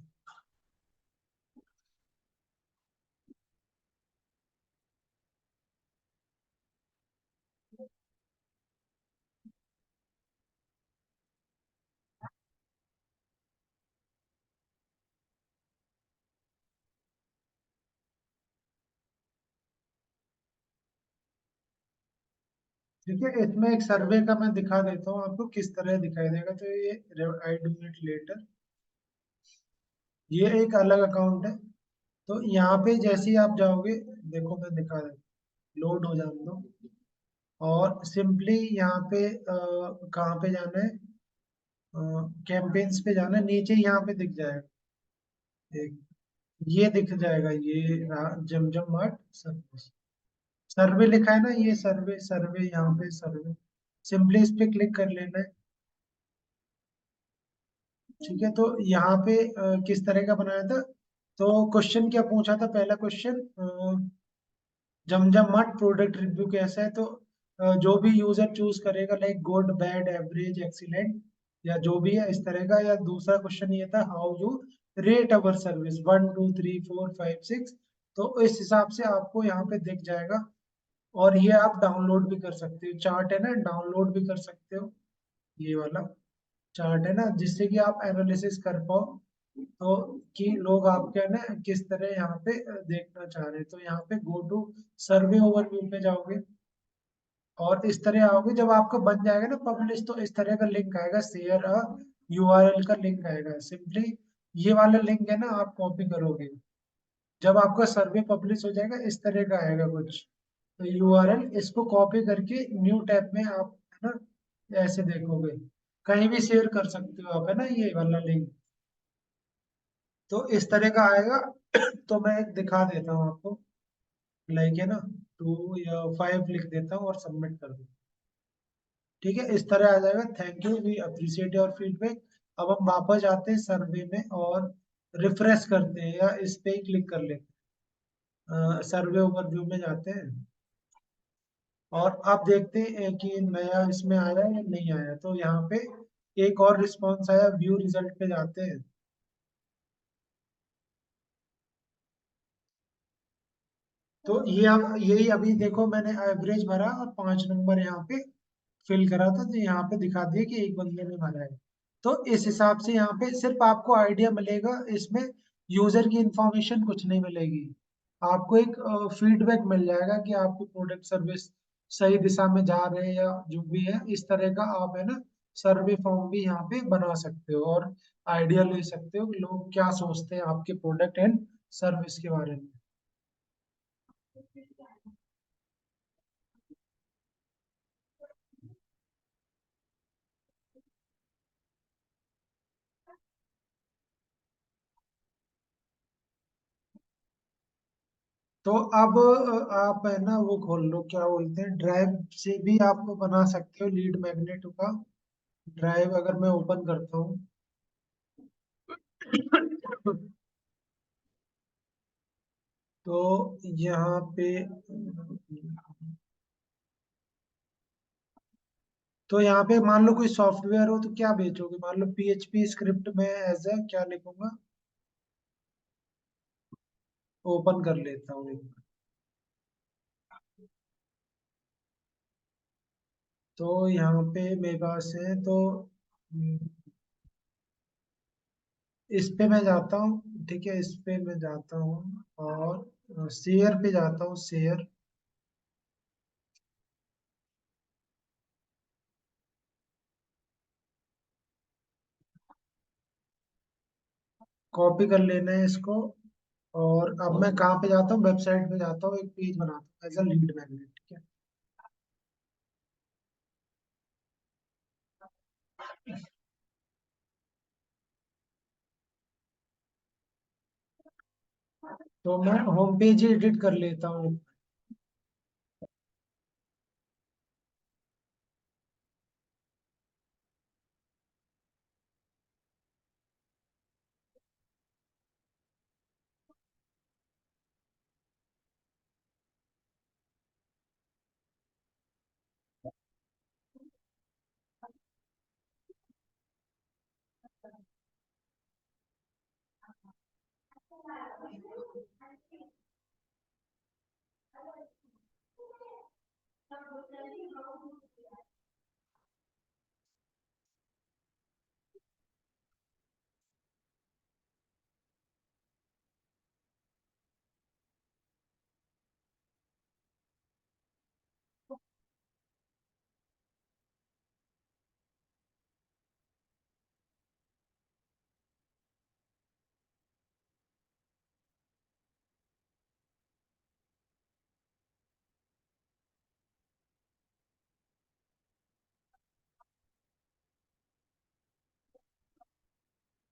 ठीक है, इसमें एक सर्वे का मैं दिखा देता हूँ आपको किस तरह दिखाई देगा। तो ये आई डू इट लेटर, ये एक अलग अकाउंट है। तो यहाँ पे जैसे ही आप जाओगे, देखो मैं दिखा देता हूँ, लोड हो जाने दो। और सिंपली यहाँ पे कहाँ पे जाना है, कैंपेन्स पे जाना है, नीचे यहाँ पे दिख जाएगा एक, ये दिख जाएगा, ये जमजम मार्ट सर्विस, सर्वे लिखा है ना, ये सर्वे, सर्वे यहाँ पे सर्वे, सिंपली इस पे क्लिक कर लेना है। ठीक है, तो यहाँ पे किस तरह का बनाया था, तो क्वेश्चन क्या पूछा था, पहला क्वेश्चन, जमजम मट प्रोडक्ट रिव्यू कैसा है। तो जो भी यूजर चूज करेगा like good bad average excellent या जो भी है इस तरह का, या दूसरा क्वेश्चन ये था how you rate our service 1 2 3 4 5 6। तो इस हिसाब से आपको यहाँ पे दिख जाएगा और ये आप डाउनलोड भी कर सकते हो, चार्ट है ना, डाउनलोड भी कर सकते हो। ये वाला चार्ट है ना, जिससे कि आप एनालिसिस कर पाओ, तो कि लोग आपके ना किस तरह यहाँ पे देखना चाह रहे हैं। तो यहाँ पे गो टू सर्वे ओवरव्यू पे जाओगे और इस तरह आओगे। जब आपका बन जाएगा ना पब्लिश, तो इस तरह का लिंक आएगा, शेयर यूआरएल का लिंक आएगा। सिंपली ये वाला लिंक है ना, आप कॉपी करोगे। जब आपका सर्वे पब्लिश हो जाएगा इस तरह का आएगा कुछ, तो यूआरएल इसको कॉपी करके न्यू टैब में आप है ना ऐसे देखोगे, कहीं भी शेयर कर सकते हो आप, है ना, ये वाला लिंक। तो इस तरह का आएगा। तो मैं एक दिखा देता हूँ आपको, लाइक है ना 2 या 5 लिख देता हूँ और सबमिट कर दूँ। ठीक है, इस तरह आ जाएगा, thank you, we appreciate your feedback. अब हम वापस जाते हैं सर्वे में और रिफ्रेश करते हैं, या इस पे ही क्लिक कर लेते हैं, सर्वे ओवरव्यू में जाते हैं और आप देखते हैं कि नया इसमें आया या नहीं आया। तो यहाँ पे एक और रिस्पॉन्स आया, व्यू रिजल्ट पे जाते हैं। तो ये अब यही अभी देखो, मैंने एवरेज भरा और 5 नंबर यहाँ पे फिल करा था, तो यहाँ पे दिखा दिया कि एक बंदे ने भरा है। तो इस हिसाब से यहाँ पे सिर्फ आपको आइडिया मिलेगा, इसमें यूजर की इंफॉर्मेशन कुछ नहीं मिलेगी। आपको एक फीडबैक मिल जाएगा कि आपकी प्रोडक्ट सर्विस सही दिशा में जा रहे हैं या जो भी है। इस तरह का आप है ना सर्वे फॉर्म भी यहाँ पे बना सकते हो और आइडिया ले सकते हो कि लोग क्या सोचते हैं आपके प्रोडक्ट एंड सर्विस के बारे में। तो अब आप है ना वो खोल लो, क्या बोलते हैं, ड्राइव से भी आप बना सकते हो लीड मैग्नेट का। ड्राइव अगर मैं ओपन करता हूँ तो यहाँ पे, तो यहाँ पे मान लो कोई सॉफ्टवेयर हो तो क्या बेचोगे, मान लो पीएचपी स्क्रिप्ट में एज ए क्या लिखूंगा, ओपन कर लेता हूँ एक बार। तो यहाँ पे मेरे पास है, तो इस पे मैं जाता हूँ, ठीक है, इस पे मैं जाता हूँ और शेयर पे जाता हूँ, शेयर कॉपी कर लेना है इसको। और अब मैं कहाँ पे जाता हूँ, वेबसाइट पे जाता हूँ, एक पेज बनाता हूँ एज अ लीड मैग्नेट, ठीक है। तो मैं होम पेज ही एडिट कर लेता हूँ।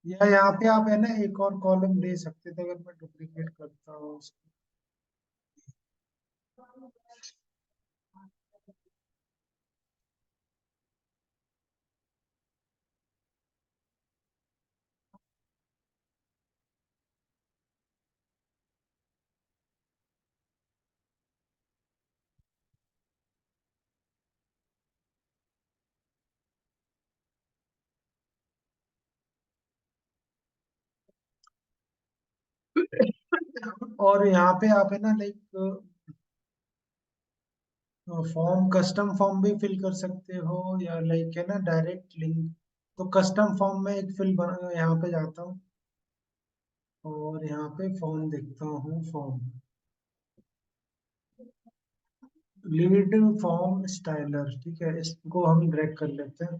या यहाँ पे आप है ना एक और कॉलम दे सकते थे, अगर मैं डुप्लीकेट करता हूँ उसको। और यहाँ पे आप है ना लाइक फॉर्म कस्टम फॉर्म भी फिल कर सकते हो, या लाइक है ना डायरेक्ट लिंक। तो कस्टम फॉर्म में एक फिल बना, यहाँ पे जाता हूँ और यहाँ पे फॉर्म देखता हूँ, फॉर्म लीड फॉर्म स्टाइलर, ठीक है, इसको हम ड्रैग कर लेते हैं।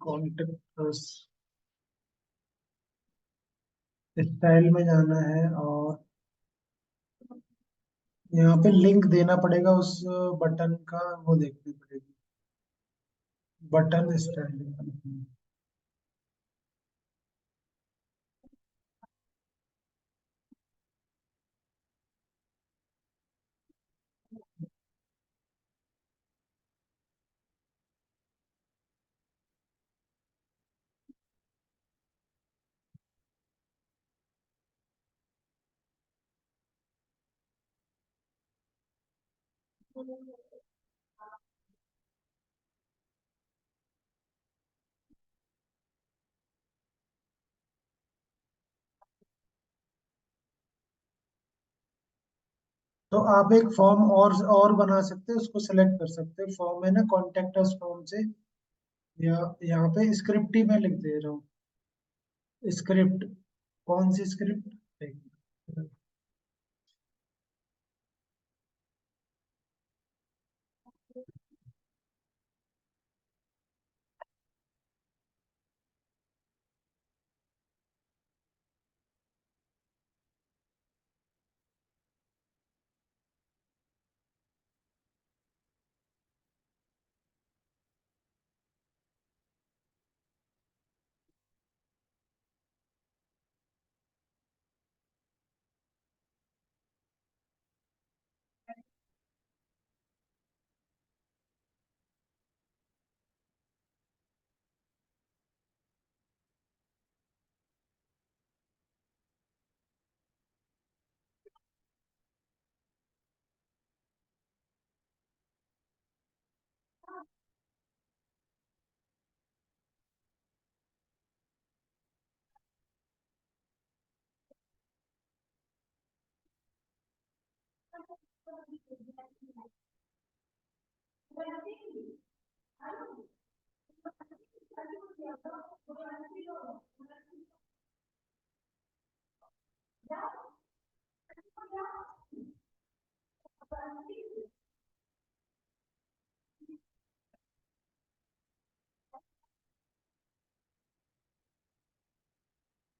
कॉन्टेक्ट स्टाइल में जाना है और यहाँ पे लिंक देना पड़ेगा उस बटन का, वो देखनी पड़ेगी, बटन स्टाइल। तो आप एक फॉर्म और बना सकते हैं, उसको सेलेक्ट कर सकते हैं, फॉर्म है ना, कॉन्टेक्ट अस फॉर्म से, या यहाँ पे स्क्रिप्ट ही मैं लिख दे रहा हूँ। स्क्रिप्ट, कौन सी स्क्रिप्ट?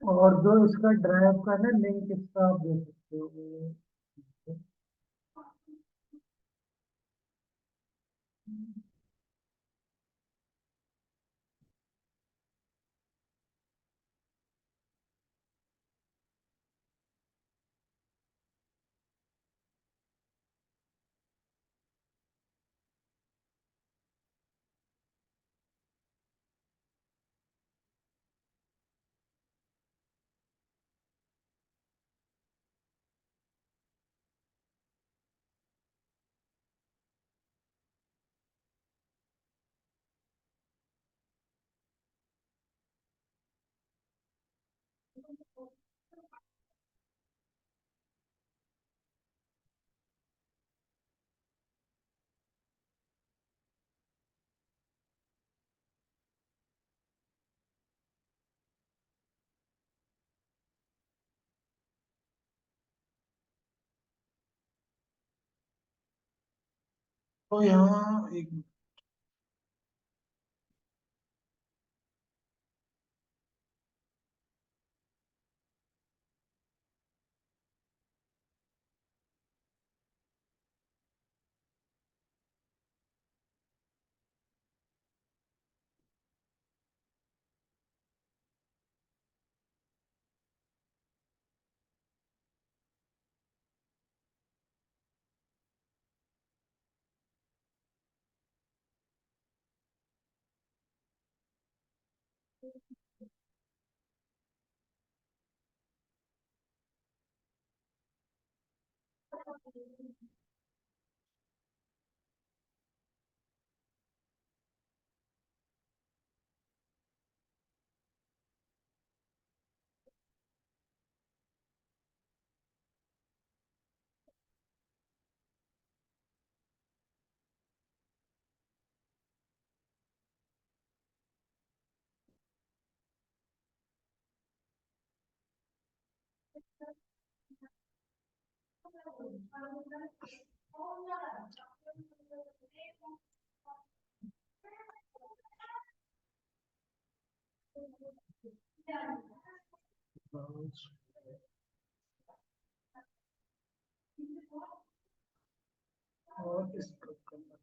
और जो इसका ड्राइव का ना लिंक, इसका आप दे सकते हो। तो यहाँ एक, और इसको करना।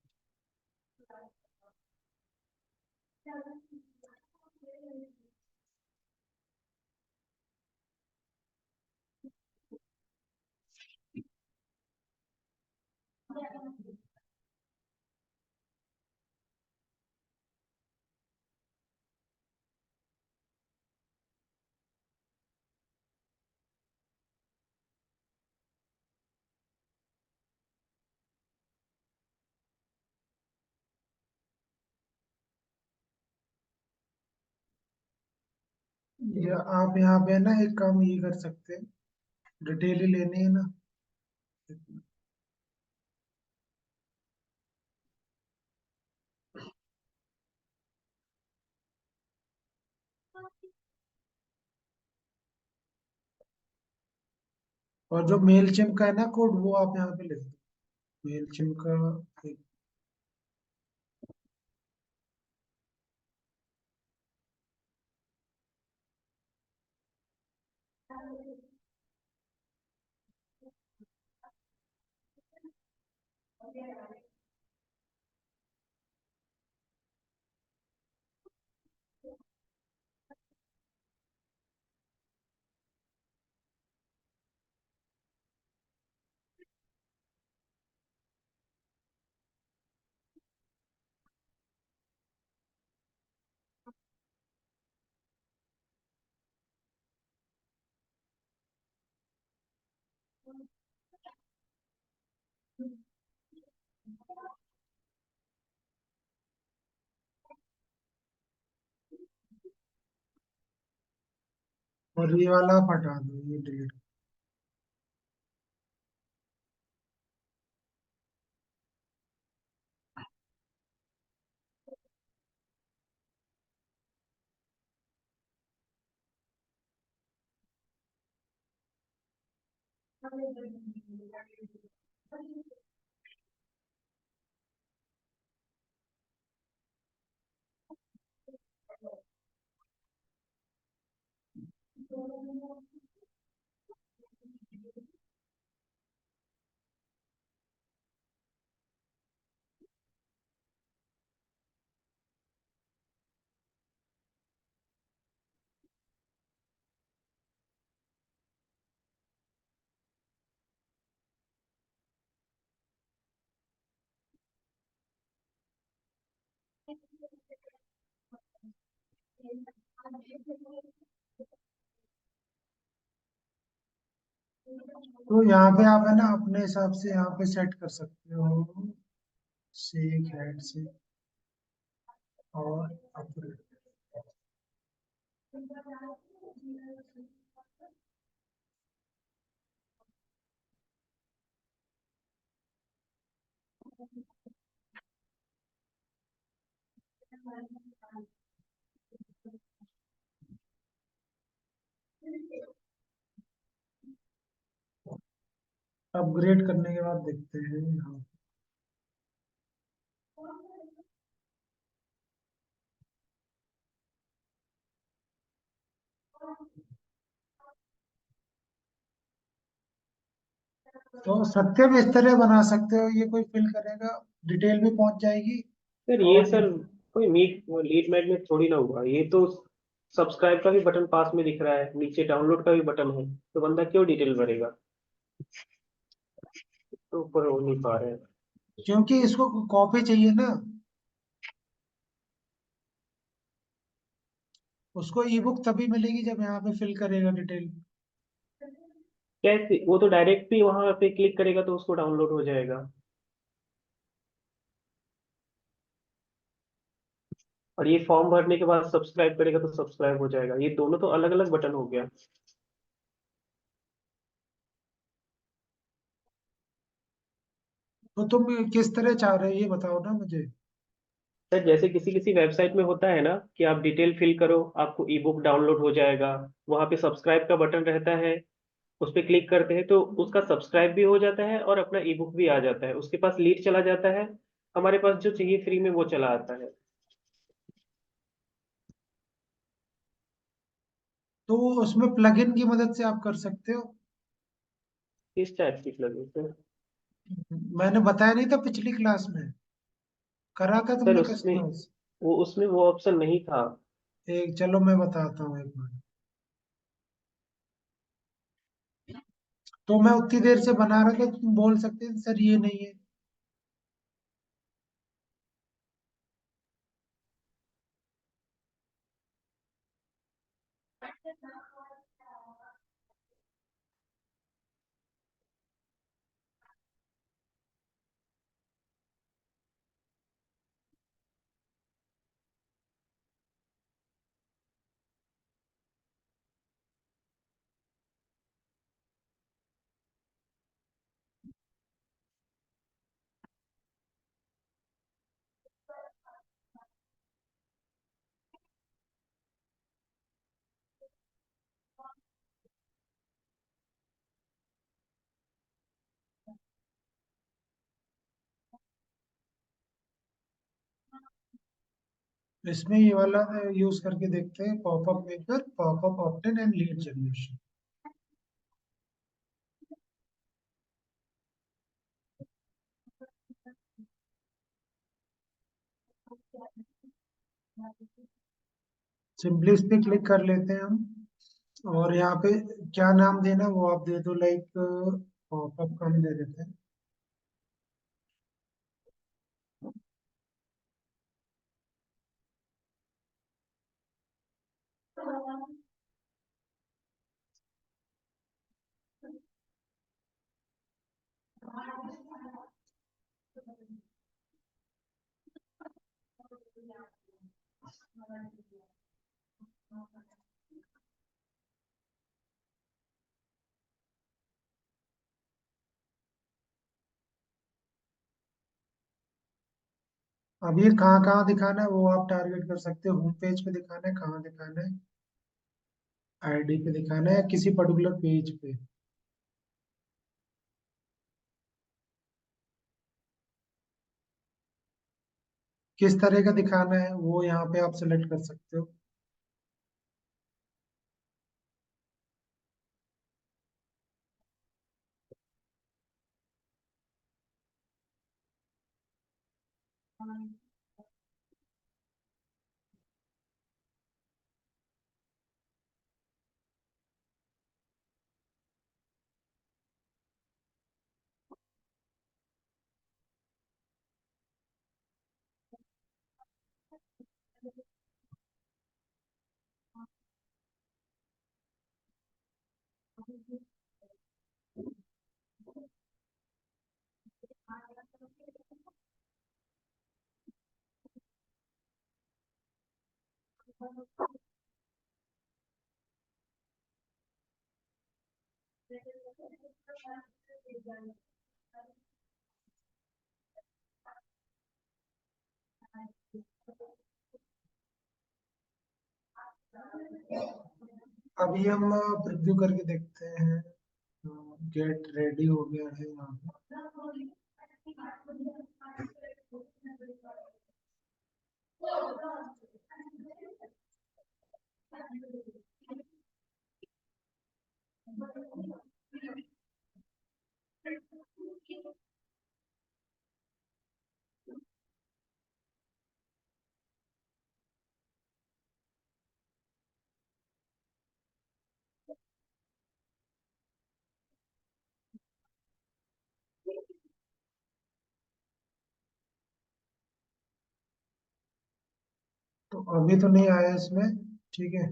ये आप यहाँ पे ना एक काम ये कर सकते हैं, डिटेल ही लेनी है ना। और जो मेल चिम का है ना कोड, वो आप यहाँ पे लिख दो, मेल चिम का। एक और ये वाला आप हटा दो, ये डिलीट। तो यहाँ पे आप है ना अपने हिसाब से यहाँ पे सेट कर सकते हो, शेक हेड से और अपडेट। अपग्रेड करने के बाद देखते हैं यहाँ। तो सत्यम इस तरह बना सकते हो, ये कोई फिल करेगा, डिटेल भी पहुंच जाएगी। सर ये और सर कोई मीट लीड मैट में थोड़ी ना हुआ, ये तो सब्सक्राइब का भी बटन पास में दिख रहा है, नीचे डाउनलोड का भी बटन है, तो बंदा क्यों डिटेल भरेगा? तो ऊपर हो नहीं पा रहे हैं। क्योंकि इसको कॉपी चाहिए ना, उसको ई बुक तभी मिलेगी जब यहाँ पे फिल करेगा डिटेल। कैसे? वो तो डायरेक्ट भी वहां पे क्लिक करेगा तो उसको डाउनलोड हो जाएगा, और ये फॉर्म भरने के बाद सब्सक्राइब करेगा तो सब्सक्राइब हो जाएगा, ये दोनों तो अलग अलग बटन हो गया। तो तुम किस तरह चाह रहे हो ये बताओ ना मुझे। सर जैसे किसी किसी वेबसाइट में होता है ना कि आप डिटेल फिल करो आपको ई बुक डाउनलोड हो जाएगा, वहां पे सब्सक्राइब का बटन रहता है, उस पर क्लिक करते हैं तो उसका सब्सक्राइब भी हो जाता है और अपना ई बुक भी आ जाता है, उसके पास लीड चला जाता है, हमारे पास जो चाहिए फ्री में वो चला आता है। तो उसमें प्लगइन की मदद से आप कर सकते हो। किस टाइप की प्लगइन सर? मैंने बताया नहीं था पिछली क्लास में, करा था सर तुमने उसमें कस्टमाइज। वो ऑप्शन नहीं था। एक चलो मैं बताता हूँ एक बार। तो मैं उतनी देर से बना रहा था, तुम बोल सकते थे सर ये नहीं है। इसमें ये वाला यूज करके देखते हैं, popup maker, popup optin and lead generation. Simply इस पे क्लिक कर लेते हैं हम, और यहाँ पे क्या नाम देना वो आप दे दो, लाइक पॉपअप का हम दे देते हैं। अब ये कहाँ कहाँ दिखाना है वो आप टारगेट कर सकते हो, होम पेज पे दिखाना है, कहाँ दिखाना है, आईडी पे दिखाना है, किसी पर्टिकुलर पेज पे, किस तरह का दिखाना है वो यहाँ पे आप सेलेक्ट कर सकते हो। अभी हम प्रिव्यू करके देखते हैं। गेट रेडी हो गया है यहाँ पे। तो अभी तो नहीं आया इसमें, ठीक है।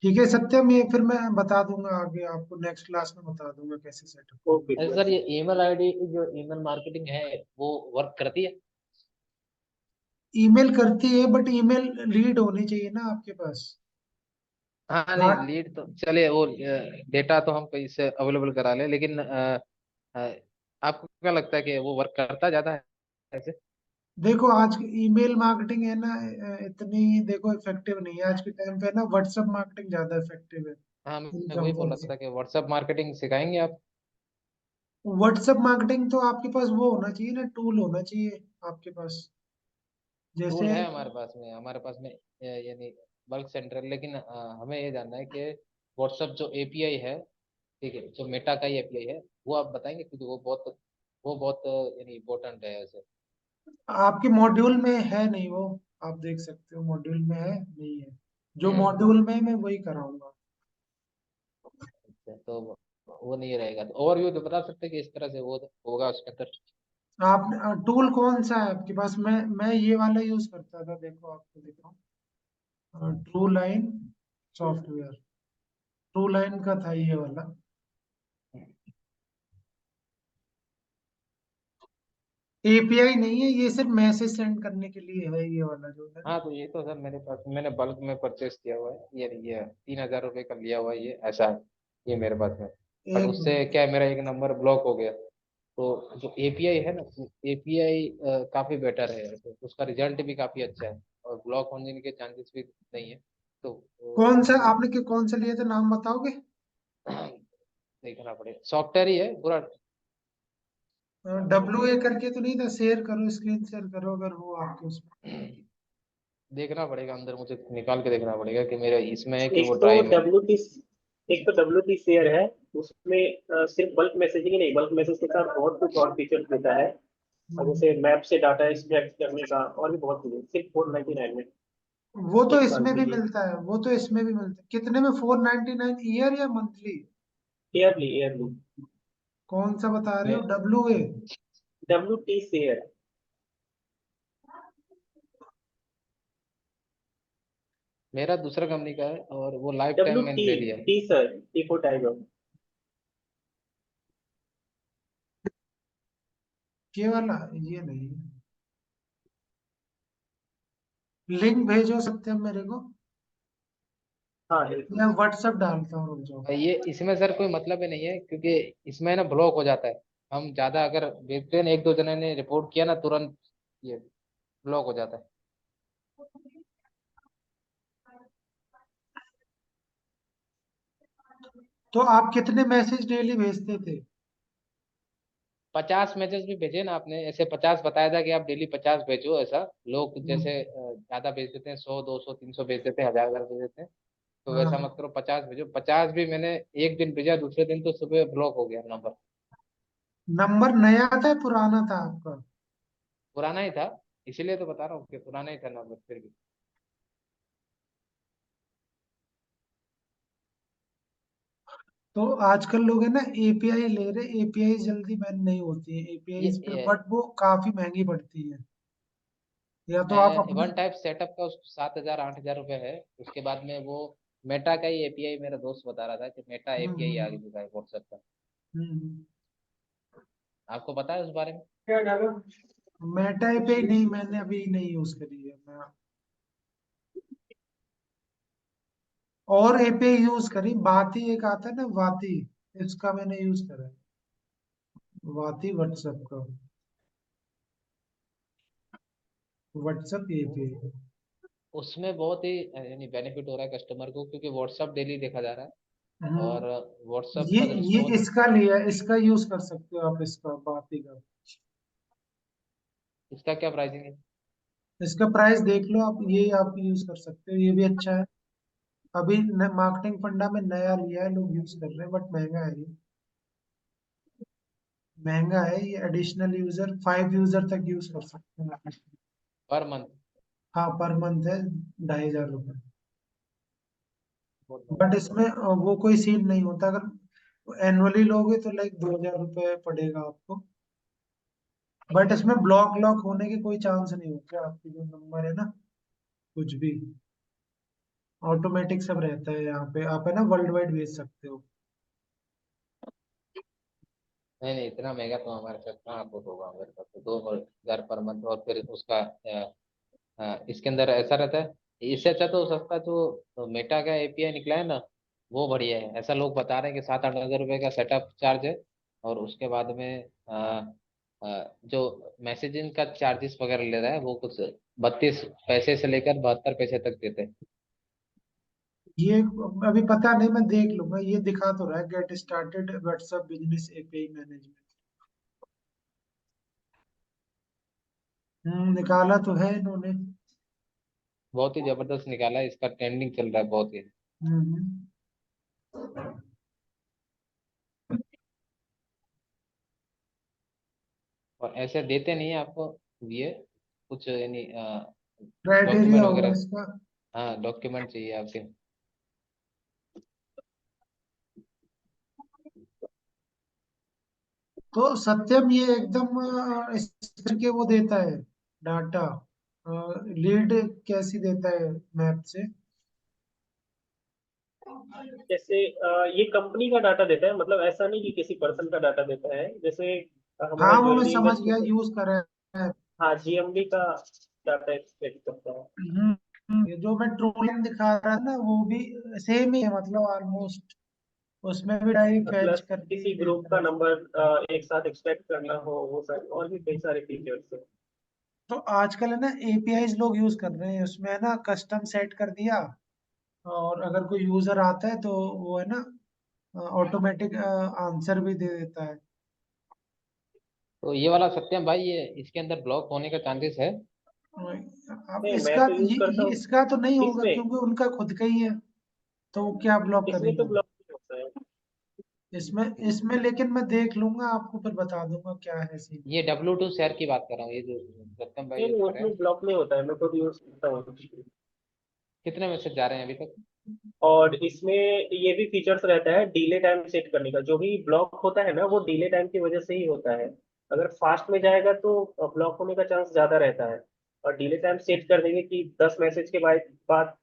ठीक है सत्यम, ये फिर मैं बता दूंगा आगे आपको, नेक्स्ट क्लास में बता दूंगा कैसे सेटअप करना ओके है। अच्छा सर। सर, ये ईमेल आईडी जो ईमेल मार्केटिंग है वो वर्क करती है? ईमेल करती है, बट ईमेल लीड होनी चाहिए ना आपके पास। हाँ नहीं, हाँ, लीड तो चलिए, वो डेटा तो हम कहीं से अवेलेबल करा लें, लेकिन अ, आपको क्या लगता है कि वो वर्क करता ज्यादा है ऐसे? देखो आज ईमेल मार्केटिंग है ना, इतनी देखो इफेक्टिव नहीं है आज के टाइम पे ना, व्हाट्सएप मार्केटिंग ज्यादा इफेक्टिव है हाँ, इन मैं वही बोल रहा कंपैरिजन। था कि व्हाट्सएप मार्केटिंग सिखाएंगे आप? व्हाट्सएप मार्केटिंग तो आपके पास वो होना चाहिए ना, टूल होना चाहिए आपके पास, टूल जैसे। है हमारे पास में यानी बल्क सेंटर, लेकिन हमें ये जानना है कि व्हाट्सएप जो एपीआई है, ठीक है, जो मेटा का ही एपीआई है, वो आप बताएंगे, क्योंकि वो बहुत यानी इम्पोर्टेंट है ऐसे। आपके मॉड्यूल में है नहीं वो, आप देख सकते हो मॉड्यूल में है नहीं है, जो हम्म। मॉड्यूल में मैं वही कराऊंगा। अच्छा, तो वो नहीं रहेगा तो ओवरव्यू तो बता सकते हैं कि इस तरह से वो होगा उसके अंदर। आप टूल कौन सा है आपके पास? मैं ये वाला यूज करता था, देखो आपको दिख रहा हूँ, true line software, true line का था ये वाला। एपीआई नहीं है ये, सिर्फ मैसेज सेंड करने के लिए है ये वाला जो है ना। हाँ, तो ये तो सर मेरे पास, मैंने बल्क में परचेस किया हुआ है, ये 3,000 रुपये का लिया हुआ है, ये ऐसा है, ये मेरे पास है। बट एक उससे मिनट। क्या है, मेरा एक नंबर ब्लॉक हो गया। तो जो एपीआई है ना, एपीआई काफ़ी बेटर है, तो उसका रिजल्ट भी काफ़ी अच्छा है, और ब्लॉक होने के चांसेस भी नहीं है। तो कौन सा वो आपने कौन सा लिया था, नाम बताओगे? देखना पड़ेगा, सॉफ्टवेयर ही है पूरा। डब्ल्यू ए करके तो नहीं था? शेयर करो, स्क्रीन शेयर करो अगर हो आपके उसमें। देखना पड़ेगा अंदर, मुझे निकाल के देखना पड़ेगा कि मेरे इसमें है कि एक वो तो ड्राइव में है। डब्ल्यू टी एक तो डब्ल्यू टी शेयर है, उसमें सिर्फ बल्क मैसेजिंग ही नहीं, बल्क मैसेज के साथ बहुत कुछ और फीचर देता है। और हम्म। जैसे मैप से डाटा एक्सट्रैक्ट करने का और भी बहुत कुछ है, सिर्फ 499 में वो तो एक साल इसमें के भी लिए। मिलता है, वो तो इसमें भी मिलता है। कितने में? 499 ईयर या मंथली? Yearly yearly. कौन सा बता रहे मैं हो, W A? W T share. मेरा दूसरा कंपनी का है, और वो लाइफ टाइम डब्ल्यू मैंने टी ले लिया है। T sir, T for tiger. ये वाला ये नहीं। लिंक भेजो सत्यम मेरे को, हाँ एक मैं मिनट। व्हाट्सएप डालता हूँ, रुक जाओ। ये इसमें सर कोई मतलब ही नहीं है, क्योंकि इसमें ना ब्लॉक हो जाता है। हम ज्यादा अगर भेजते हैं ना, एक दो जने ने रिपोर्ट किया ना, तुरंत ये ब्लॉक हो जाता है। तो आप कितने मैसेज डेली भेजते थे? 50 मैसेज भी भेजे ना आपने, ऐसे 50 बताया था कि आप डेली 50 भेजो, ऐसा लोग जैसे हम्म। ज्यादा भेज देते हैं, 100, 200, 300 भेज देते हैं, 1,000 भेज देते हैं। तो हाँ वैसा हाँ। मत करो, 50 भेजो। 50 भी मैंने एक दिन भेजा, दूसरे दिन तो सुबह ब्लॉक हो गया नंबर। नंबर नया था पुराना था आपका? पुराना ही था, इसीलिए तो बता रहा हूँ कि पुराना ही था नंबर फिर भी। तो आजकल लोग है ना एपीआई ले रहे, एपीआई जल्दी बैन नहीं होती है एपीआई पे, ये बट वो काफी महंगी पड़ती है। या तो आप अपने। वन टाइप सेटअप का 7,000 8,000 रुपये है। उसके बाद में वो मेटा का ही एपीआई, मेरा दोस्त बता रहा था कि मेटा हम्म एपीआई आ हम्म चुका है व्हाट्सएप का। हम्म। आपको पता है उस बारे में? क्या डाला? मेटा एपीआई नहीं, मैंने अभी नहीं यूज करी है मैं। और एपीआई यूज करी, बाती एक आता है ना, वाती, इसका मैंने यूज करा है, वाती व्हाट्सएप का, व्हाट्सएप एपीआई। उसमें बहुत ही यानी बेनिफिट हो रहा है कस्टमर को, क्योंकि व्हाट्सएप डेली देखा जा रहा है, हम्म। और व्हाट्सएप ये का ये रिस्पॉन्स। इसका लिया, इसका यूज कर सकते हो आप, इसका बाती का। इसका क्या प्राइसिंग है? इसका प्राइस देख लो आप, ये आप यूज कर सकते हो, ये भी अच्छा है। अभी मार्केटिंग फंडा में नया लिया है, लोग यूज कर रहे हैं, बट महंगा है ये, महंगा है ये। एडिशनल यूजर 5 यूजर तक यूज कर सकते हैं। Per month? हाँ, पर मंथ है, 2,500 रुपये। बहुत बट महंगा है। इसमें वो कोई सीन नहीं होता, अगर एनुअली लोगे तो लाइक 2,000 रुपये पड़ेगा आपको। बट इसमें ब्लॉक लॉक होने के कोई चांस नहीं होते, आपके जो नंबर है ना, कुछ भी ऑटोमेटिक सब रहता है यहाँ पे, आप है ना वर्ल्ड वाइड भेज सकते हो। नहीं नहीं, इतना महंगा तो हमारे साथ कहाँ आपको होगा, मेरे पास तो 2,000 पर मंथ, और फिर उसका इसके अंदर ऐसा रहता है। इससे अच्छा तो सस्ता जो मेटा का एपीआई निकला है ना, वो बढ़िया है। ऐसा लोग बता रहे हैं कि 7-8 हज़ार रुपये का सेटअप चार्ज है, और उसके बाद में जो मैसेजिंग का चार्जेस वगैरह ले रहा है वो कुछ 32 पैसे से लेकर 72 पैसे तक देते हैं। ये अभी पता नहीं, मैं देख लूंगा। ये दिखा तो रहा है get started WhatsApp business API management. निकाला तो है इन्होंने। बहुत ही जबरदस्त निकाला है, इसका ट्रेंडिंग चल रहा है बहुत ही। हम्म। और ऐसे देते नहीं है आपको ये कुछ यानी क्राइटेरिया डॉक्यूमेंट होगा वगैरह। इसका। हाँ डॉक्यूमेंट चाहिए आपके। तो सत्यम ये एकदम इस करके वो देता है डाटा, लीड कैसी देता है मैप से। जैसे ये कंपनी का डाटा देता है, मतलब ऐसा नहीं कि किसी पर्सन का डाटा देता है। जैसे हमारा हाँ वो मैं ज्वेलरी समझ इंडस्ट्री गया, का, यूज कर रहा है। हाँ जीएमडी का डाटा एक्सपेक्ट करता है। ये जो मैं ट्रोलिंग दिखा रहा था ना, वो भी सेम ही है, मतलब ऑलमोस्ट। उसमें भी डायरेक्ट फैच प्लस करके ही किसी ग्रुप देता का है। नंबर एक साथ एक्सपेक्ट करना हो, वो सब और भी कई सारे फीचर्स है। तो आजकल है ना एपीआईज लोग यूज कर रहे हैं, उसमें है ना कस्टम सेट कर दिया, और अगर कोई यूजर आता है तो वो है ना ऑटोमेटिक आंसर भी दे देता है। तो ये वाला सत्यम भाई, ये इसके अंदर ब्लॉक होने का चांसेस है? अब नहीं, मैं इसका तो यूज करता ये हूँ इसका तो नहीं होगा इसमें। क्योंकि उनका खुद का ही है, तो वो क्या ब्लॉक इसमें तो करेंगे। ब्लॉक नहीं होता है। इसमें इसमें लेकिन मैं देख लूंगा, आपको फिर बता दूंगा क्या है सीन। ये W2 शेयर की बात कर रहा हूँ, ये जो सत्यम भाई नहीं यूज नहीं, कर रहे उसमें हैं। ब्लॉक नहीं होता है, मैं खुद यूज करता हूँ। कितने मैसेज जा रहे हैं अभी तक? और इसमें ये भी फीचर्स रहता है डिले टाइम सेट करने का। जो भी ब्लॉक होता है ना, वो डिले टाइम की वजह से ही होता है। अगर फास्ट में जाएगा तो ब्लॉक होने का चांस ज्यादा रहता है। और डिले टाइम सेट कर देंगे कि 10 मैसेज के बाद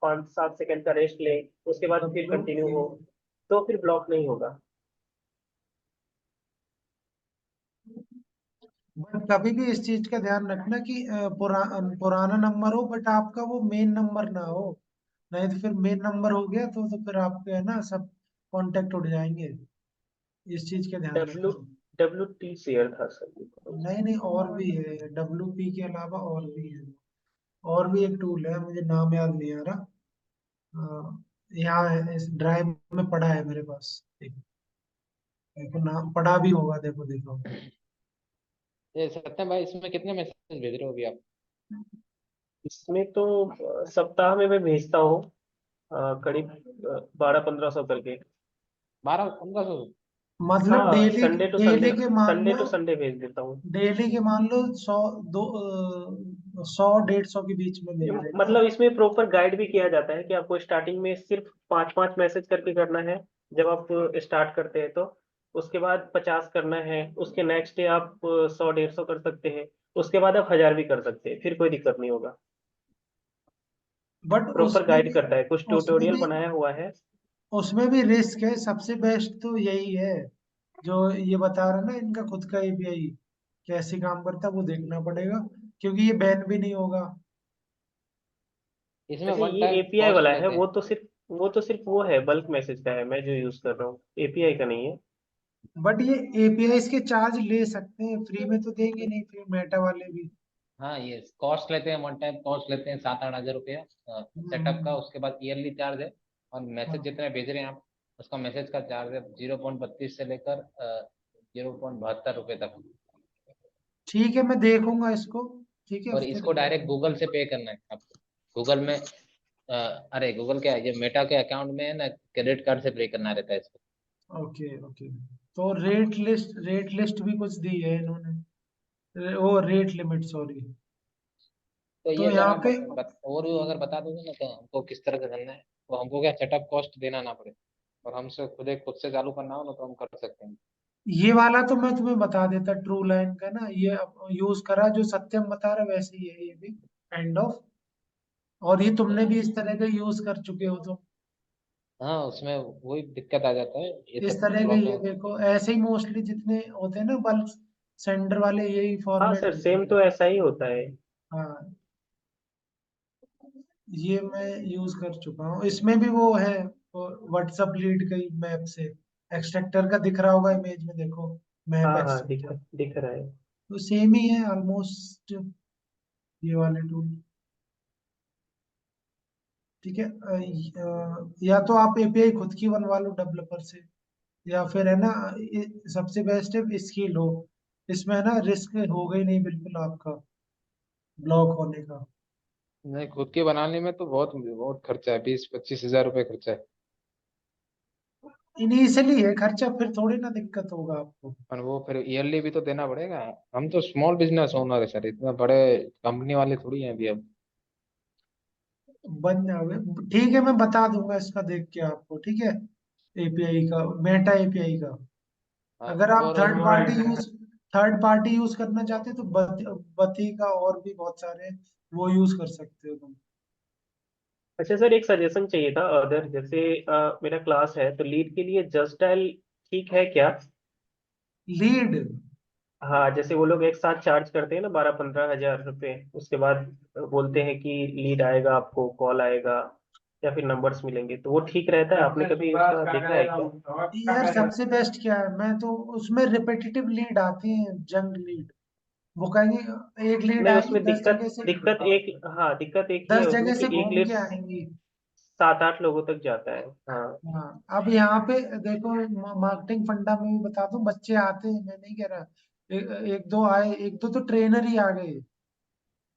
5-7 सेकंड का रेस्ट ले, उसके बाद फिर कंटिन्यू हो, तो फिर ब्लॉक नहीं होगा। बट कभी भी इस चीज का ध्यान रखना कि पुराना नंबर हो, बट आपका वो मेन नंबर ना हो। नहीं तो फिर मेन नंबर हो गया तो फिर आपके है ना सब कांटेक्ट उड़ जाएंगे। इस चीज का ध्यान डब्ल्यू रखना। डब्ल्यू टी शेयर था सर ये। नहीं नहीं, और भी है डब्ल्यू पी के अलावा, और भी है। और भी एक टूल है, मुझे नाम याद नहीं आ रहा। यहाँ है, इस ड्राइव में पड़ा है मेरे पास। देखो, देखो नाम पड़ा भी होगा, देखो देखो। ये सत्यम भाई, इसमें कितने मैसेज भेज रहे हो अभी आप? इसमें तो सप्ताह में मैं भेजता हूँ करीब 1200-1500 करके। 1200-1500? मतलब हाँ, daily, Sunday to daily Sunday, के मान संडे लो, टू संडे भेज देता हूँ। डेली के मान लो 100, 100 150 के बीच में मिल रहे ना। मतलब इसमें प्रॉपर गाइड भी किया जाता है कि आपको स्टार्टिंग में सिर्फ 5-5 मैसेज करके करना है जब आप स्टार्ट करते हैं। तो उसके बाद 50 करना है, उसके नेक्स्ट डे आप 100-150 कर सकते हैं, उसके बाद आप 1000 भी कर सकते हैं, फिर कोई दिक्कत नहीं होगा। बट प्रॉपर उसमें गाइड भी करता है, कुछ उसमें ट्यूटोरियल भी बनाया हुआ है। उसमें भी रिस्क है। सबसे बेस्ट तो यही है जो ये बता रहा ना, इनका खुद का एपीआई कैसे काम करता है वो देखना पड़ेगा, क्योंकि ये बैन भी नहीं होगा। इसमें अच्छा, वन ये टाइम एपीआई कॉस्ट वाला है, लेते हैं? वो तो सिर्फ वो है, बल्क मैसेज का है मैं जो यूज कर रहा हूँ, एपीआई का नहीं है। बट ये एपीआई के चार्ज ले सकते हैं, फ्री में तो देंगे नहीं फिर मेटा वाले भी। हाँ ये कॉस्ट लेते हैं, वन टाइम कॉस्ट लेते हैं 7-8 हज़ार रुपया सेटअप का। हम्म, उसके बाद ईयरली चार्ज है। और मैसेज हाँ। जितने भेज रहे हैं आप, उसका मैसेज का चार्ज है 0.32 से लेकर 0.72 रुपये तक। ठीक है, मैं देखूंगा इसको। ठीक है और फिर। इसको डायरेक्ट गूगल से पे करना है आपको। गूगल में अरे गूगल क्या है, ये मेटा के अकाउंट में है ना, क्रेडिट कार्ड से पे करना रहता है इसको। Okay okay. तो रेट लिस्ट भी कुछ दी है इन्होंने, वो रेट लिमिट, सॉरी। तो ये तो अगर यहाँ आप पे और भी अगर बता दोगे ना, तो हमको किस तरह से करना है, तो हमको क्या सेटअप कॉस्ट देना ना पड़े, और हमसे खुद से चालू करना हो ना तो हम कर सकते हैं। ये वाला तो मैं तुम्हें बता देता, ट्रू लाइन का ना, ये यूज करा जो सत्यम बता रहा वैसे ही है ये भी, काइंड ऑफ। और ये तुमने भी इस तरह का यूज कर चुके हो तुम। हाँ उसमें वही दिक्कत आ जाता है, ये इस सब तरह के ये प्रॉब्लम। देखो, ऐसे ही मोस्टली जितने होते हैं ना बल्क सेंडर वाले, यही हाँ फॉर्मेट सर, होते सेम हैं। तो ऐसा ही होता है। हाँ, ये मैं यूज कर चुका हूँ। इसमें भी वो है, व्हाट्सएप लीड का ही मैप से एक्सट्रैक्टर का दिख रहा होगा इमेज में, देखो मैप हाँ हाँ, एक्सट्रैक्टर। दिख रहा है। तो सेम ही है ऑलमोस्ट ये वाले टूल। ठीक है। या तो आप एपीआई खुद की बनवा लो डेवलपर से, या फिर है ना सबसे बेस्ट है स्किल हो। इसमें है ना रिस्क होगा ही नहीं बिल्कुल आपका ब्लॉक होने का। नहीं, खुद के बनाने में तो बहुत बहुत खर्चा है, 20-25 हजार रुपये खर्चा है। इनिशियली है खर्चा, फिर थोड़ी ना दिक्कत होगा आपको। और वो फिर ईयरली भी तो देना पड़ेगा। हम तो स्मॉल बिजनेस ओनर है सर, इतना बड़े कंपनी वाले थोड़ी हैं अभी अब। बन जाओगे। ठीक है, मैं बता दूंगा इसका देख के आपको, ठीक है। एपीआई का, मेटा एपीआई का। हाँ, अगर आप और थर्ड पार्टी यूज करना चाहते हो तो बती का और भी बहुत सारे वो यूज कर सकते हो तुम। अच्छा सर, एक सजेशन चाहिए था। अदर जैसे मेरा क्लास है तो लीड के लिए जस्ट डायल ठीक है क्या? लीड। हाँ, जैसे वो लोग एक साथ चार्ज करते हैं ना 12-15 हजार रुपए, उसके बाद बोलते हैं कि लीड आएगा, आपको कॉल आएगा या फिर नंबर्स मिलेंगे, तो वो ठीक रहता है? आपने कभी उसका देखा है क्या? यार सबसे बेस्ट क्या है, मैं तो उसमें रिपीटेटिव लीड आती है, जंग लीड। वो कहेंगे एक लीड नहीं, आएगी उसमें दस दिक्कत जगह से, दिक्कत एक, हाँ, दिक्कत एक ही है 10 जगह उसमें से कि एक घूम लीड के आएंगी। 7-8 लोगों तक जाता है। हाँ। हाँ, अब यहाँ पे देखो, मार्केटिंग फंडा में भी बता दूं, बच्चे आते हैं, मैं नहीं कह रहा। एक दो आए, एक दो तो ट्रेनर ही आ गए,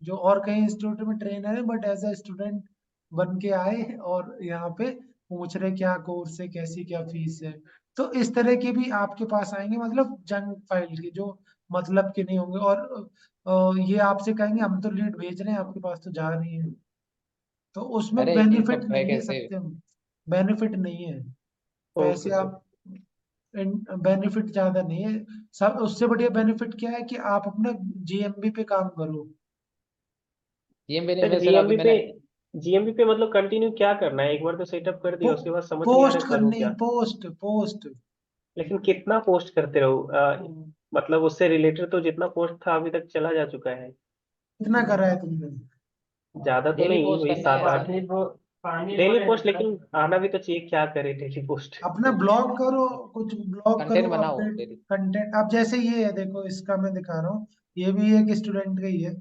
जो और कई इंस्टीट्यूट में ट्रेनर है बट एज अ स्टूडेंट बन के आए, और यहाँ पे पूछ रहे क्या कोर्स है, कैसी क्या फीस है। तो इस तरह के भी आपके पास आएंगे, मतलब जंग फाइल के जो मतलब के नहीं होंगे, और ये आपसे कहेंगे हम तो लीड भेज रहे हैं, आपके पास तो जा रही है। तो उसमें अरे इनका बेनिफिट नहीं है पैकेज से। सत्यम, बेनिफिट नहीं है। ओके पैसे सर। आप, बेनिफिट ज्यादा नहीं है। सब उससे बढ़िया बेनिफिट क्या है कि आप अपना जीएमबी पे काम करो। जीएमबी नहीं, सर, मैं सर अभी जीएमबी पे मैंने। जीएमबी पे मतलब कंटिन्यू क्या करना है? एक बार तो सेटअप कर दिया, उसके बाद समझ नहीं आ पोस्ट रहा करूँ करनी, क्या। Post post. लेकिन कितना पोस्ट करते रहो? मतलब उससे रिलेटेड तो जितना पोस्ट था अभी तक चला जा चुका है। कितना करा है तुमने? ज्यादा तो डेली नहीं, पोस्ट वही करना है सात ऐसा। आठ डेली पोस्ट, लेकिन आना भी तो चाहिए, क्या करे डेली पोस्ट। अपना ब्लॉग करो, कुछ ब्लॉग करो कंटेंट बनाओ अपडेट डेली। कंटेंट। अब जैसे ये है, देखो इसका मैं दिखा रहा हूँ, ये भी एक स्टूडेंट का ही है।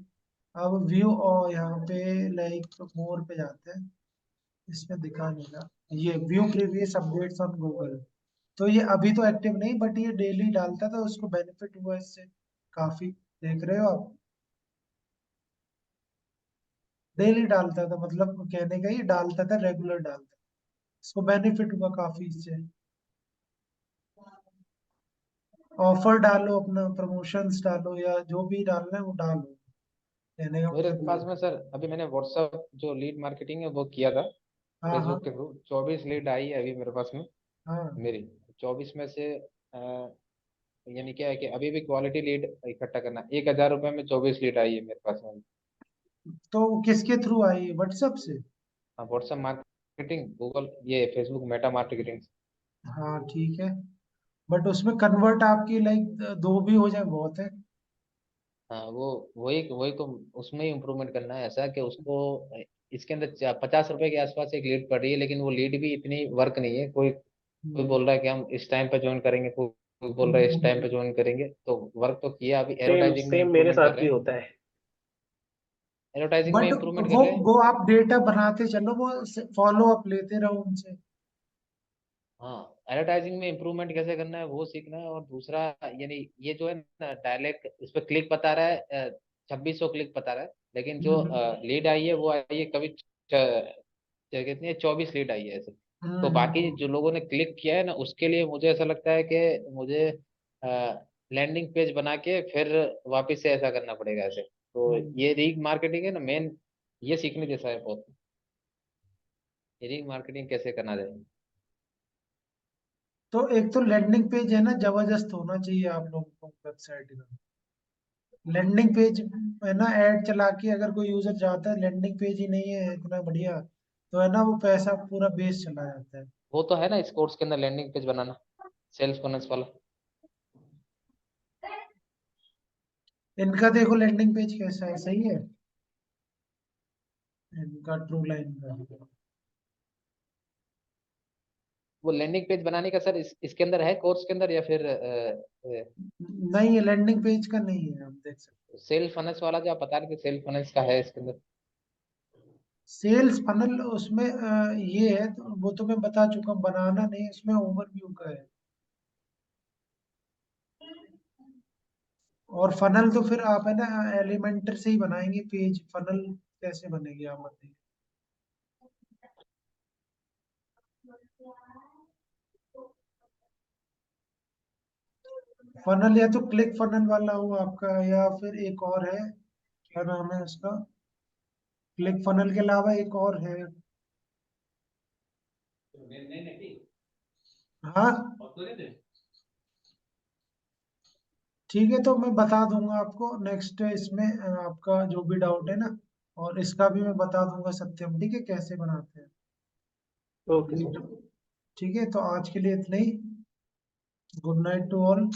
अब व्यू और यहाँ पे लाइक मोर पे जाते हैं, इसमें दिखा नहीं रहा। ये view previous updates on Google. तो ये अभी तो एक्टिव नहीं, बट ये डेली डालता था, उसको बेनिफिट हुआ इससे काफी। देख रहे हो आप, डेली डालता था, मतलब कहने का ही डालता था, रेगुलर डालता था। इसको बेनिफिट हुआ काफी इससे। ऑफर डालो, अपना प्रमोशंस डालो, या जो भी डालना है वो डालो, कहने का मेरे मतलब ये पास है। में सर अभी मैंने व्हाट्सअप जो लीड मार्केटिंग है वो किया था, हाँ हाँ फेसबुक के थ्रू 24 लीड आई है अभी मेरे पास में। हाँ। मेरी 24 में से यानी क्या है कि अभी भी क्वालिटी लीड इकट्ठा करना, 1,000 रुपये में 24 लीड आई है मेरे पास में। तो किसके थ्रू आई, व्हाट्सएप से? हाँ, व्हाट्सएप मार्केटिंग, गूगल, ये फेसबुक मेटा मार्केटिंग। हाँ ठीक है, बट उसमें कन्वर्ट आपकी लाइक दो भी हो जाए बहुत है। हाँ, वो वही वही तो, उसमें ही इम्प्रूवमेंट करना है ऐसा कि उसको इसके अंदर 50 रुपए के आसपास एक लीड पड़ रही है, लेकिन वो लीड भी इतनी वर्क नहीं है। कोई कोई हम्म, बोल रहा है कि हम इस टाइम पे ज्वाइन करेंगे, कोई बोल रहा है इस टाइम पे ज्वाइन करेंगे, तो वर्क तो किया, अभी सेम एडवर्टाइजिंग में सेम मेरे इम्प्रूवमेंट कर साथ रहे भी हैं। होता है। एडवर्टाइजिंग में बट इम्प्रूवमेंट कर वो रहे हैं। वो आप डेटा बनाते चलो, वो फॉलो अप लेते रहो उनसे। हाँ, एडवर्टाइजिंग में इम्प्रूवमेंट कैसे करना है वो सीखना है। और दूसरा, यानी ये जो है ना डायरेक्ट इस पे क्लिक बता रहा है, 2600 क्लिक बता रहा है, लेकिन जो हम्म लीड आई है वो आई है कभी क्या कहते हैं, 24 लीड आई है ऐसे। तो बाकी हम्म जो लोगों ने क्लिक किया है ना, उसके लिए मुझे ऐसा लगता है कि मुझे लैंडिंग पेज बना के फिर वापस से ऐसा करना पड़ेगा ऐसे। तो हम्म। ये रीग मार्केटिंग है ना मेन, ये सीखने जैसा है बहुत। रीग मार्केटिंग कैसे करना जाए। तो एक तो लैंडिंग पेज है ना, जबरदस्त होना चाहिए आप लोगों को वेबसाइट का। लैंडिंग पेज है ना, ऐड चला के अगर कोई यूजर जाता है, लैंडिंग पेज ही नहीं है इतना बढ़िया, तो है ना वो पैसा पूरा बेस चला जाता है। वो तो है ना इस कोर्स के अंदर लैंडिंग पेज बनाना, सेल्स बोनस वाला। इनका देखो लैंडिंग पेज कैसा है, सही है इनका, ट्रू लाइन का। वो लैंडिंग पेज बनाने का सर इसके अंदर है, कोर्स के अंदर, या फिर नहीं, ये लैंडिंग पेज का नहीं है, आप देख सकते सेल्फ फाइनेंस वाला जो आप बता रहे थे, सेल्फ फाइनेंस का है इसके अंदर? सेल्स फनल उसमें ये है, तो वो तो मैं बता चुका हूँ, बनाना नहीं है, उसमें ओवरव्यू का है। और फनल तो फिर आप है ना एलिमेंटर से ही बनाएंगे पेज, फनल कैसे बनेगी आप बताइए। फनल या तो क्लिक फनल वाला हो आपका, या फिर एक और है, क्या नाम है उसका, क्लिक फनल के अलावा एक और है। हाँ ठीक है, तो मैं बता दूंगा आपको नेक्स्ट इसमें, आपका जो भी डाउट है ना, और इसका भी मैं बता दूंगा सत्यम, ठीक है, कैसे बनाते हैं। Okay sir. ठीक है, तो आज के लिए इतना ही। Good night to all.